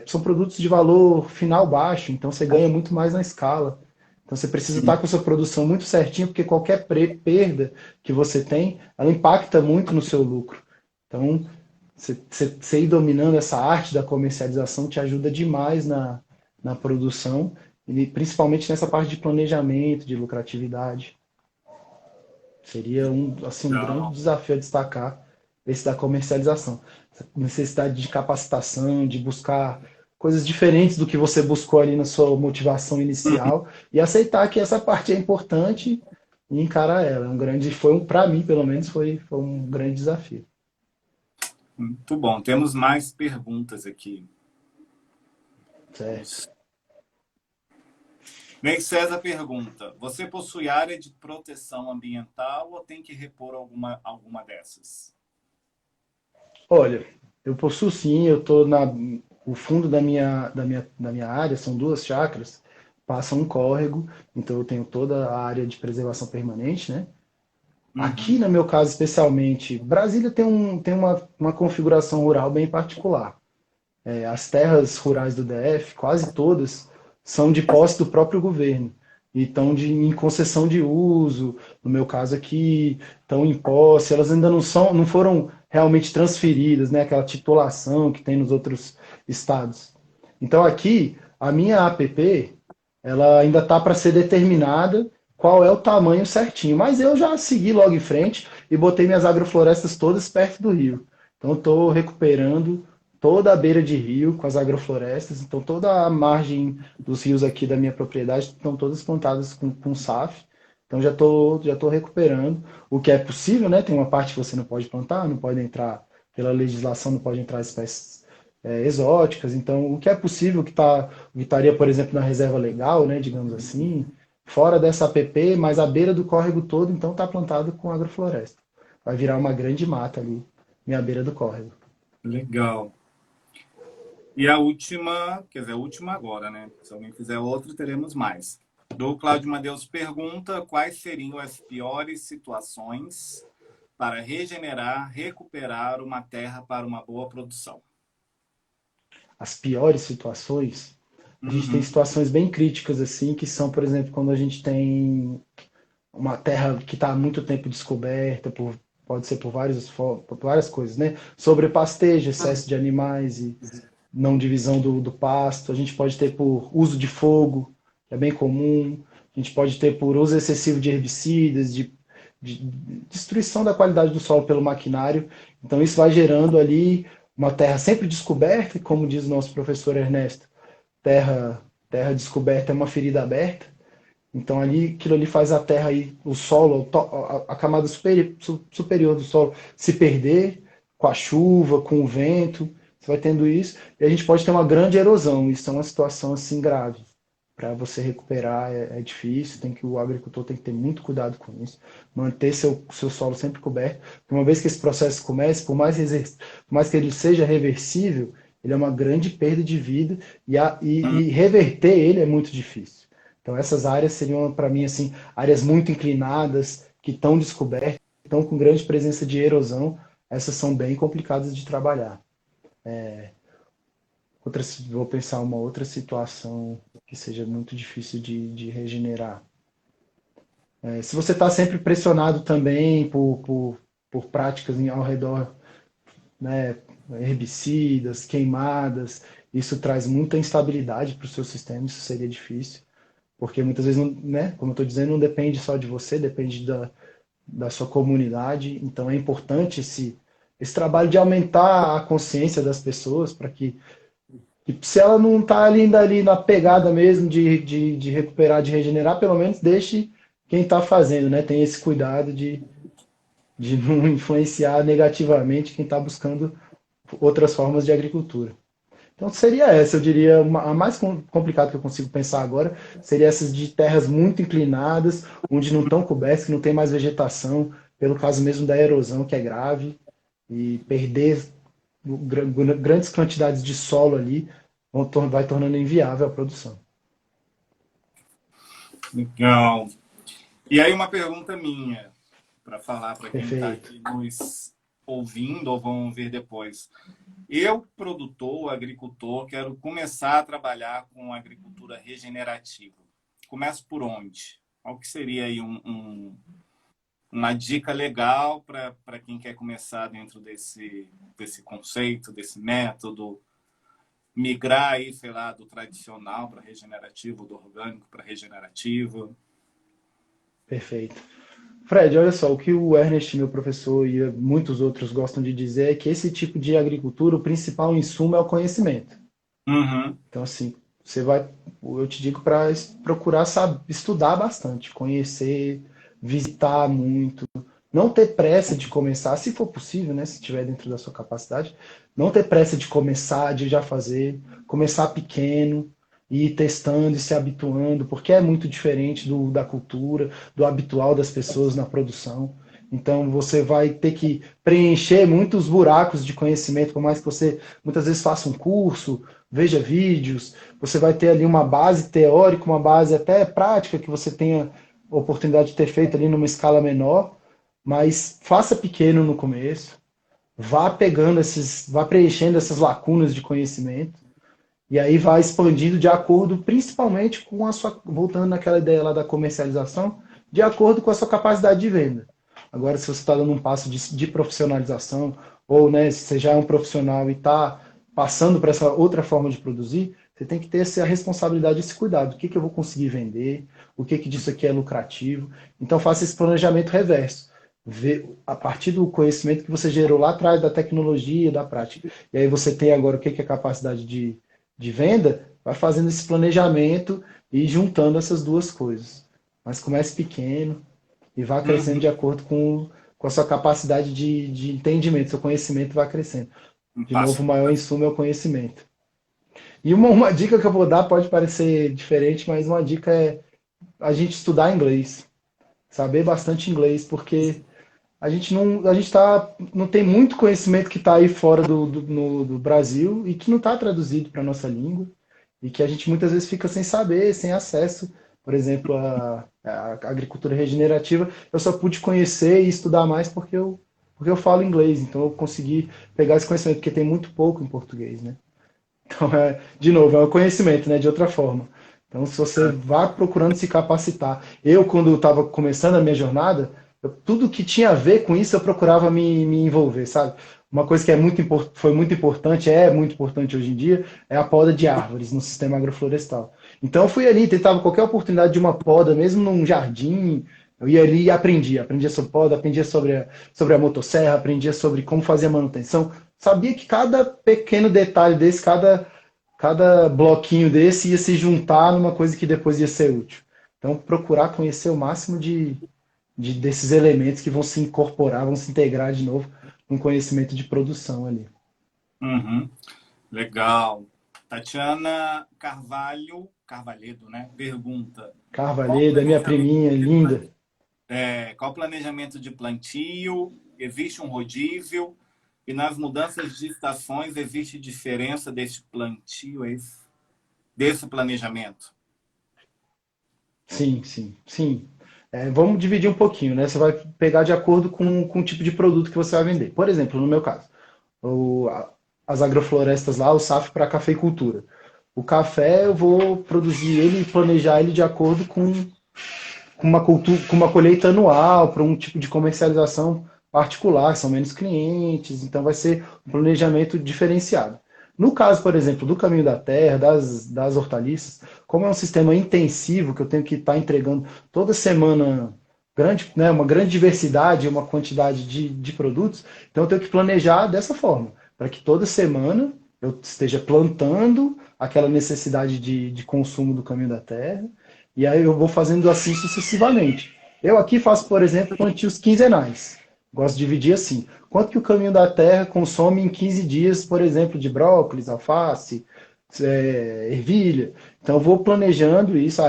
São produtos de valor final baixo, então você ganha muito mais na escala. Então você precisa estar com a sua produção muito certinho, porque qualquer perda que você tem, ela impacta muito no seu lucro. Então, você ir dominando essa arte da comercialização te ajuda demais na produção, e principalmente nessa parte de planejamento, de lucratividade. Seria um grande Legal. desafio a destacar esse da comercialização. Essa necessidade de capacitação, de buscar coisas diferentes do que você buscou ali na sua motivação inicial e aceitar que essa parte é importante e encarar ela. Para mim, pelo menos, foi um grande desafio. Muito bom. Temos mais perguntas aqui. Certo. Ney César pergunta: você possui área de proteção ambiental ou tem que repor alguma dessas? Olha, eu possuo sim, o fundo da minha área, são duas chácaras, passa um córrego, então eu tenho toda a área de preservação permanente, né? Aqui, Uhum. no meu caso especialmente, Brasília tem uma configuração rural bem particular. As terras rurais do DF, quase todas, são de posse do próprio governo. E estão em concessão de uso, no meu caso aqui, estão em posse, elas ainda não foram realmente transferidas, né? Aquela titulação que tem nos outros estados. Então aqui, a minha APP, ela ainda está para ser determinada qual é o tamanho certinho. Mas eu já segui logo em frente e botei minhas agroflorestas todas perto do rio. Então estou recuperando toda a beira de rio com as agroflorestas, então toda a margem dos rios aqui da minha propriedade estão todas plantadas com SAF. Então já tô recuperando o que é possível, né? Tem uma parte que você não pode plantar, não pode entrar pela legislação, não pode entrar espécies exóticas. Então o que é possível que estaria, por exemplo, na reserva legal, né? Digamos assim, fora dessa APP, mas a beira do córrego todo, então está plantado com agrofloresta. Vai virar uma grande mata ali, minha beira do córrego. Legal. E a última, quer dizer, a última agora, né? Se alguém fizer outra, teremos mais. Do Cláudio Madeus pergunta quais seriam as piores situações para regenerar, recuperar uma terra para uma boa produção. As piores situações, a gente tem Uhum. situações bem críticas assim, que são, por exemplo, quando a gente tem uma terra que está há muito tempo descoberta, pode ser por várias coisas, né? Sobrepastejo, excesso de animais e não divisão do pasto. A gente pode ter por uso de fogo, que é bem comum. A gente pode ter por uso excessivo de herbicidas, de destruição da qualidade do solo pelo maquinário. Então isso vai gerando ali uma terra sempre descoberta, e como diz o nosso professor Ernesto, terra descoberta é uma ferida aberta. Então ali, aquilo ali faz a terra aí, o solo, a camada superior do solo se perder com a chuva, com o vento, você vai tendo isso, e a gente pode ter uma grande erosão. Isso é uma situação assim grave. Para você recuperar é difícil, o agricultor tem que ter muito cuidado com isso, manter seu solo sempre coberto. Uma vez que esse processo comece, por mais que ele seja reversível, ele é uma grande perda de vida e reverter ele é muito difícil. Então essas áreas seriam para mim assim áreas muito inclinadas, que estão descobertas, estão com grande presença de erosão. Essas são bem complicadas de trabalhar. Vou pensar uma outra situação que seja muito difícil de regenerar. Se você está sempre pressionado também por práticas ao redor, né, herbicidas, queimadas, isso traz muita instabilidade para o seu sistema, isso seria difícil, porque muitas vezes, né, como eu estou dizendo, não depende só de você, depende da sua comunidade, então é importante esse trabalho de aumentar a consciência das pessoas para que e se ela não está ainda ali na pegada mesmo de recuperar, de regenerar, pelo menos deixe quem está fazendo, né? Tem esse cuidado de não influenciar negativamente quem está buscando outras formas de agricultura. Então seria essa, eu diria, a mais complicada que eu consigo pensar agora, seria essas de terras muito inclinadas, onde não estão cobertas, que não tem mais vegetação, pelo caso mesmo da erosão, que é grave, e perder grandes quantidades de solo ali vai tornando inviável a produção. Legal. E aí uma pergunta minha, para falar para quem está Perfeito. aqui ouvindo ou vão ver depois. Eu, produtor, agricultor, quero começar a trabalhar com agricultura regenerativa. Começo por onde? Qual que seria aí uma dica legal para quem quer começar dentro desse conceito, desse método, migrar aí, sei lá, do tradicional para regenerativo, do orgânico para regenerativo? Perfeito. Fred, olha só, o que o Ernest, meu professor, e muitos outros gostam de dizer é que esse tipo de agricultura, o principal insumo é o conhecimento. Uhum, Então, assim, eu te digo para procurar estudar bastante, conhecer, visitar muito, não ter pressa de começar, se for possível, né, se estiver dentro da sua capacidade, não ter pressa de começar, de já fazer, começar pequeno, e ir testando e se habituando, porque é muito diferente da cultura, do habitual das pessoas na produção. Então você vai ter que preencher muitos buracos de conhecimento, por mais que você muitas vezes faça um curso, veja vídeos, você vai ter ali uma base teórica, uma base até prática que você tenha oportunidade de ter feito ali numa escala menor, mas faça pequeno no começo, vá preenchendo essas lacunas de conhecimento e aí vai expandindo de acordo, principalmente com a sua, voltando naquela ideia lá da comercialização, de acordo com a sua capacidade de venda. Agora, se você está dando um passo de profissionalização, ou né, se você já é um profissional e está passando para essa outra forma de produzir, você tem que ter essa responsabilidade, esse cuidado. O que, que eu vou conseguir vender? O que, que disso aqui é lucrativo? Então, faça esse planejamento reverso. Ver, a partir do conhecimento que você gerou lá atrás, da tecnologia, da prática. E aí você tem agora o que, que é capacidade de venda, vai fazendo esse planejamento e juntando essas duas coisas. Mas comece pequeno e vá crescendo uhum. de acordo com a sua capacidade de entendimento, seu conhecimento vai crescendo. Um De novo, passo. o maior insumo é o conhecimento. E uma dica que eu vou dar pode parecer diferente, mas uma dica é a gente estudar inglês. Saber bastante inglês, porque a gente não tem muito conhecimento que está aí fora do Brasil e que não está traduzido para a nossa língua e que a gente muitas vezes fica sem saber, sem acesso. Por exemplo, a agricultura regenerativa, eu só pude conhecer e estudar mais porque eu falo inglês, então eu consegui pegar esse conhecimento, porque tem muito pouco em português, né? Então, de novo, é o conhecimento, né? De outra forma. Então, se você vá procurando se capacitar. Eu, quando estava começando a minha jornada, tudo que tinha a ver com isso, eu procurava me envolver, sabe? Uma coisa que foi muito importante, é muito importante hoje em dia, é a poda de árvores no sistema agroflorestal. Então, eu fui ali, tentava qualquer oportunidade de uma poda, mesmo num jardim, eu ia ali e aprendia sobre poda, aprendia sobre a motosserra, aprendia sobre como fazer a manutenção. Sabia que cada pequeno detalhe desse, cada bloquinho desse ia se juntar numa coisa que depois ia ser útil. Então, procurar conhecer o máximo desses elementos que vão se incorporar, vão se integrar de novo no conhecimento de produção ali. Uhum. Legal. Tatiana Carvalhedo, né? Pergunta: qual o Carvalheira, minha planejamento priminha, linda. qual o planejamento de plantio? Existe um rodízio? E nas mudanças de estações existe diferença desse plantio, desse planejamento? Sim, sim, sim. Vamos dividir um pouquinho, né? Você vai pegar de acordo com o tipo de produto que você vai vender. Por exemplo, no meu caso, as agroflorestas lá, o SAF para cafeicultura. O café eu vou produzir ele e planejar ele de acordo com uma colheita anual, para um tipo de comercialização particular, são menos clientes, então vai ser um planejamento diferenciado. No caso, por exemplo, do caminho da terra, das hortaliças, como é um sistema intensivo que eu tenho que estar entregando toda semana né, uma grande diversidade, uma quantidade de produtos, então eu tenho que planejar dessa forma, para que toda semana eu esteja plantando aquela necessidade de consumo do caminho da terra, e aí eu vou fazendo assim sucessivamente. Eu aqui faço, por exemplo, plantios quinzenais. Gosto de dividir assim. Quanto que o caminho da terra consome em 15 dias, por exemplo, de brócolis, alface, ervilha. Então eu vou planejando isso.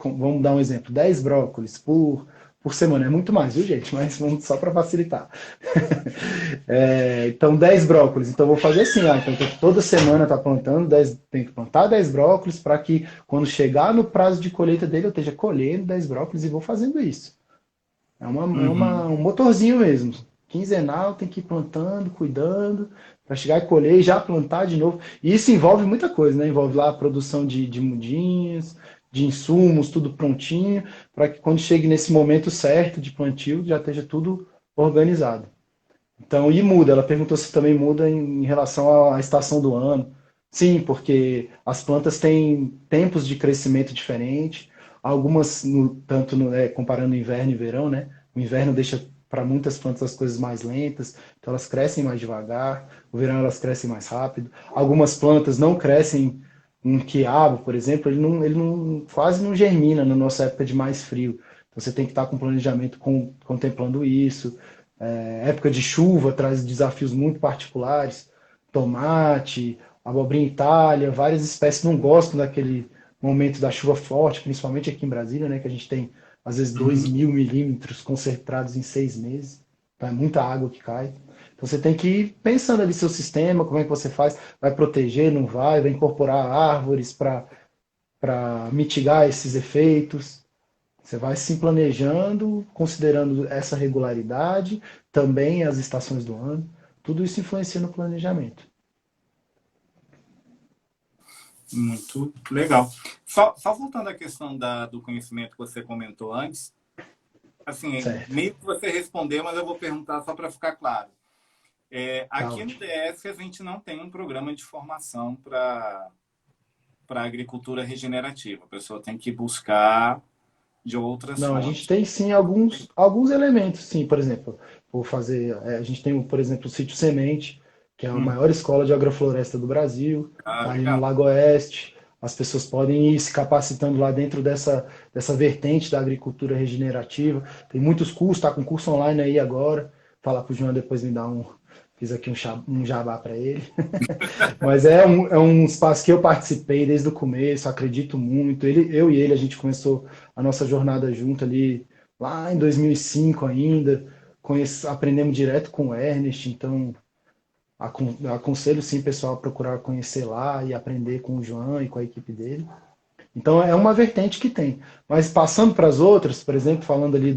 Vamos dar um exemplo, 10 brócolis por semana. É muito mais, viu, gente? Mas vamos só para facilitar. Então, 10 brócolis. Então, eu vou fazer assim, então toda semana tá plantando 10, tem que plantar 10 brócolis para que quando chegar no prazo de colheita dele, eu esteja colhendo 10 brócolis e vou fazendo isso. Uhum. Um motorzinho mesmo. quinzenal, tem que ir plantando, cuidando, para chegar e colher e já plantar de novo. E isso envolve muita coisa, né? Envolve lá a produção de mudinhas, de insumos, tudo prontinho, para que quando chegue nesse momento certo de plantio, já esteja tudo organizado. Então, e muda. Ela perguntou se também muda em relação à estação do ano. Sim, porque as plantas têm tempos de crescimento diferentes. Algumas, tanto comparando inverno e verão, né? O inverno deixa para muitas plantas as coisas mais lentas, então elas crescem mais devagar. O verão elas crescem mais rápido. Algumas plantas não crescem. Um quiabo, por exemplo, quase não germina na nossa época de mais frio. Então você tem que estar com planejamento contemplando isso. Época de chuva traz desafios muito particulares. Tomate, abobrinha Itália, várias espécies não gostam daquele momento da chuva forte, principalmente aqui em Brasília, né, que a gente tem às vezes 2.000 milímetros concentrados em 6 meses. Então é muita água que cai. Então você tem que ir pensando ali seu sistema, como é que você faz, vai proteger, não vai incorporar árvores para mitigar esses efeitos. Você vai se planejando, considerando essa regularidade, também as estações do ano, tudo isso influencia no planejamento. Muito legal. Só voltando à questão do conhecimento que você comentou antes, assim, Certo. meio que você respondeu, mas eu vou perguntar só para ficar claro. Tá Aqui no ótimo. DS a gente não tem um programa de formação para agricultura regenerativa. A pessoa tem que buscar de outras Não, a gente fontes. tem sim alguns elementos, sim, por exemplo, vou fazer, a gente tem, por exemplo, o Sítio Semente, que é a Hum, maior escola de agrofloresta do Brasil, está ali no legal. Lago Oeste. As pessoas podem ir se capacitando lá dentro dessa vertente da agricultura regenerativa. Tem muitos cursos, está com curso online aí agora. Falar para o João depois me dar fiz aqui um jabá para ele. Mas é um espaço que eu participei desde o começo, acredito muito. Eu e ele, a gente começou a nossa jornada junto ali lá em 2005 ainda. Aprendemos direto com o Ernest, então aconselho sim, pessoal, a procurar conhecer lá e aprender com o João e com a equipe dele. Então é uma vertente que tem. Mas passando para as outras, por exemplo, falando ali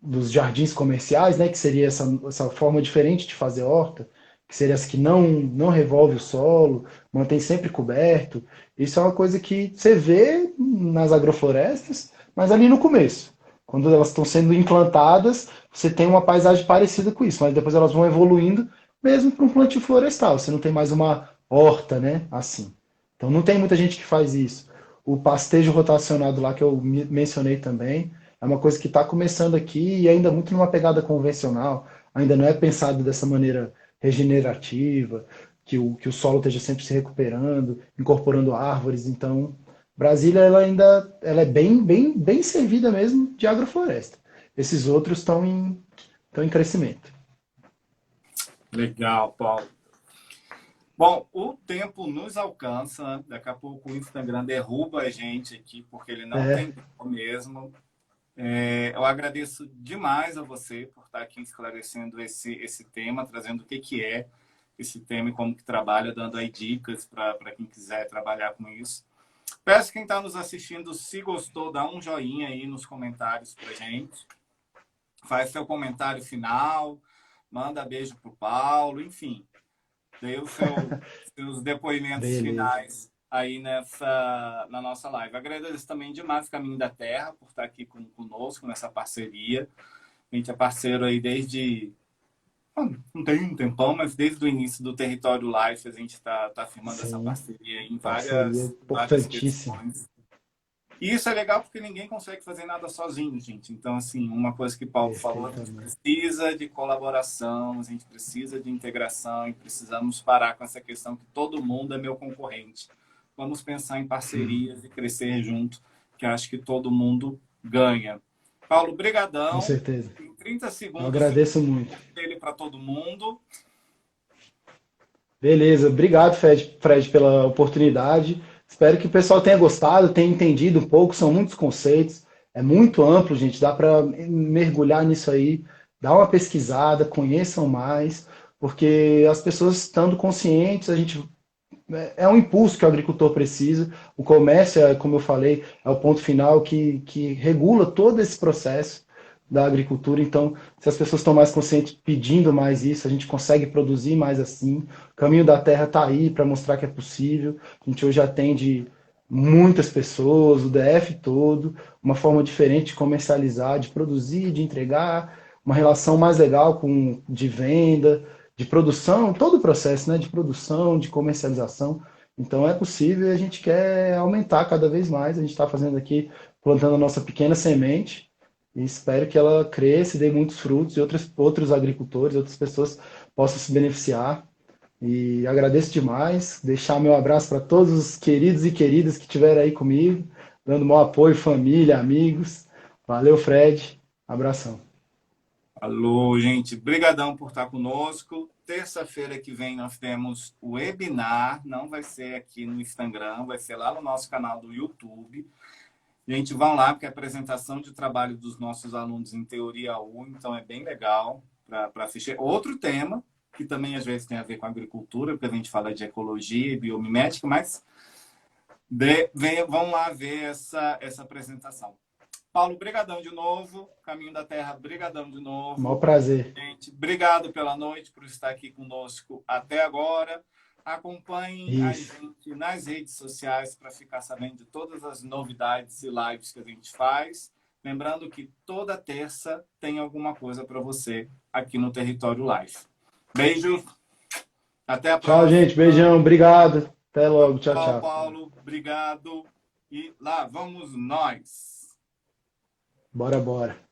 dos jardins comerciais, né, que seria essa forma diferente de fazer horta, que seria essa que não revolve o solo, mantém sempre coberto. Isso é uma coisa que você vê nas agroflorestas, mas ali no começo. Quando elas estão sendo implantadas, você tem uma paisagem parecida com isso, mas depois elas vão evoluindo mesmo para um plantio florestal. Você não tem mais uma horta, né, assim. Então não tem muita gente que faz isso. O pastejo rotacionado lá que eu mencionei também, é uma coisa que está começando aqui e ainda muito numa pegada convencional, ainda não é pensado dessa maneira regenerativa, que o solo esteja sempre se recuperando, incorporando árvores. Então, Brasília ela é bem servida mesmo de agrofloresta. Esses outros estão em crescimento. Legal, Paulo. Bom, o tempo nos alcança. Daqui a pouco o Instagram derruba a gente aqui, porque ele não tem É, tempo mesmo. Eu agradeço demais a você por estar aqui esclarecendo esse tema, trazendo o que é esse tema e como que trabalha, dando aí dicas para quem quiser trabalhar com isso. Peço quem está nos assistindo, se gostou, dá um joinha aí nos comentários para gente. Faz seu comentário final, manda beijo pro Paulo, enfim. Dê seus depoimentos beleza. finais aí na nossa live. Agradeço também demais Caminho da Terra por estar aqui conosco nessa parceria. A gente é parceiro aí desde. Não tem um tempão, mas desde o início do Território Life a gente está firmando essa Sim, parceria em parceria várias importantíssima. questões. E isso é legal porque ninguém consegue fazer nada sozinho, gente. Então, assim, uma coisa que o Paulo falou, a gente Perfeitamente. precisa de colaboração, a gente precisa de integração e precisamos parar com essa questão que todo mundo é meu concorrente. Vamos pensar em parcerias e crescer junto, que eu acho que todo mundo ganha. Paulo, Com brigadão. certeza. Em 30 Eu segundos, se agradeço muito. ele para todo mundo. Beleza, obrigado, Fred, pela oportunidade. Espero que o pessoal tenha gostado, tenha entendido um pouco. São muitos conceitos, é muito amplo, gente. Dá para mergulhar nisso aí, dar uma pesquisada, conheçam mais, porque as pessoas estando conscientes, a gente é um impulso que o agricultor precisa. O comércio, como eu falei, é o ponto final que regula todo esse processo. da agricultura. Então, se as pessoas estão mais conscientes pedindo mais isso, a gente consegue produzir mais assim. O Caminho da Terra está aí para mostrar que é possível. A gente hoje atende muitas pessoas, o DF todo, uma forma diferente de comercializar, de produzir, de entregar, uma relação mais legal com de venda, de produção, todo o processo, né, de produção, de comercialização. Então é possível e a gente quer aumentar cada vez mais. A gente está fazendo aqui, plantando a nossa pequena semente e espero que ela cresça e dê muitos frutos e outros agricultores, outras pessoas possam se beneficiar. E agradeço demais. Deixar meu abraço para todos os queridos e queridas que estiveram aí comigo, dando meu apoio, família, amigos. Valeu, Fred. Abração. Alô, gente, brigadão por estar conosco. Terça-feira que vem nós temos o webinar, não vai ser aqui no Instagram, vai ser lá no nosso canal do YouTube. Gente, vão lá, porque é a apresentação de trabalho dos nossos alunos em Teoria 1, então é bem legal para assistir. Outro tema, que também às vezes tem a ver com agricultura, porque a gente fala de ecologia e biomimética, mas vão lá ver essa apresentação. Paulo, brigadão de novo. Caminho da Terra, brigadão de Maior novo. prazer. Gente, obrigado pela noite, por estar aqui conosco até agora. Acompanhem a Isso. gente nas redes sociais para ficar sabendo de todas as novidades e lives que a gente faz. Lembrando que toda terça tem alguma coisa para você aqui no Território Live. Beijo, até a Tchau, próxima. gente. Beijão. Obrigado. Até logo. Tchau, Tchau, tchau. Paulo. Obrigado. E lá vamos nós. Bora, bora.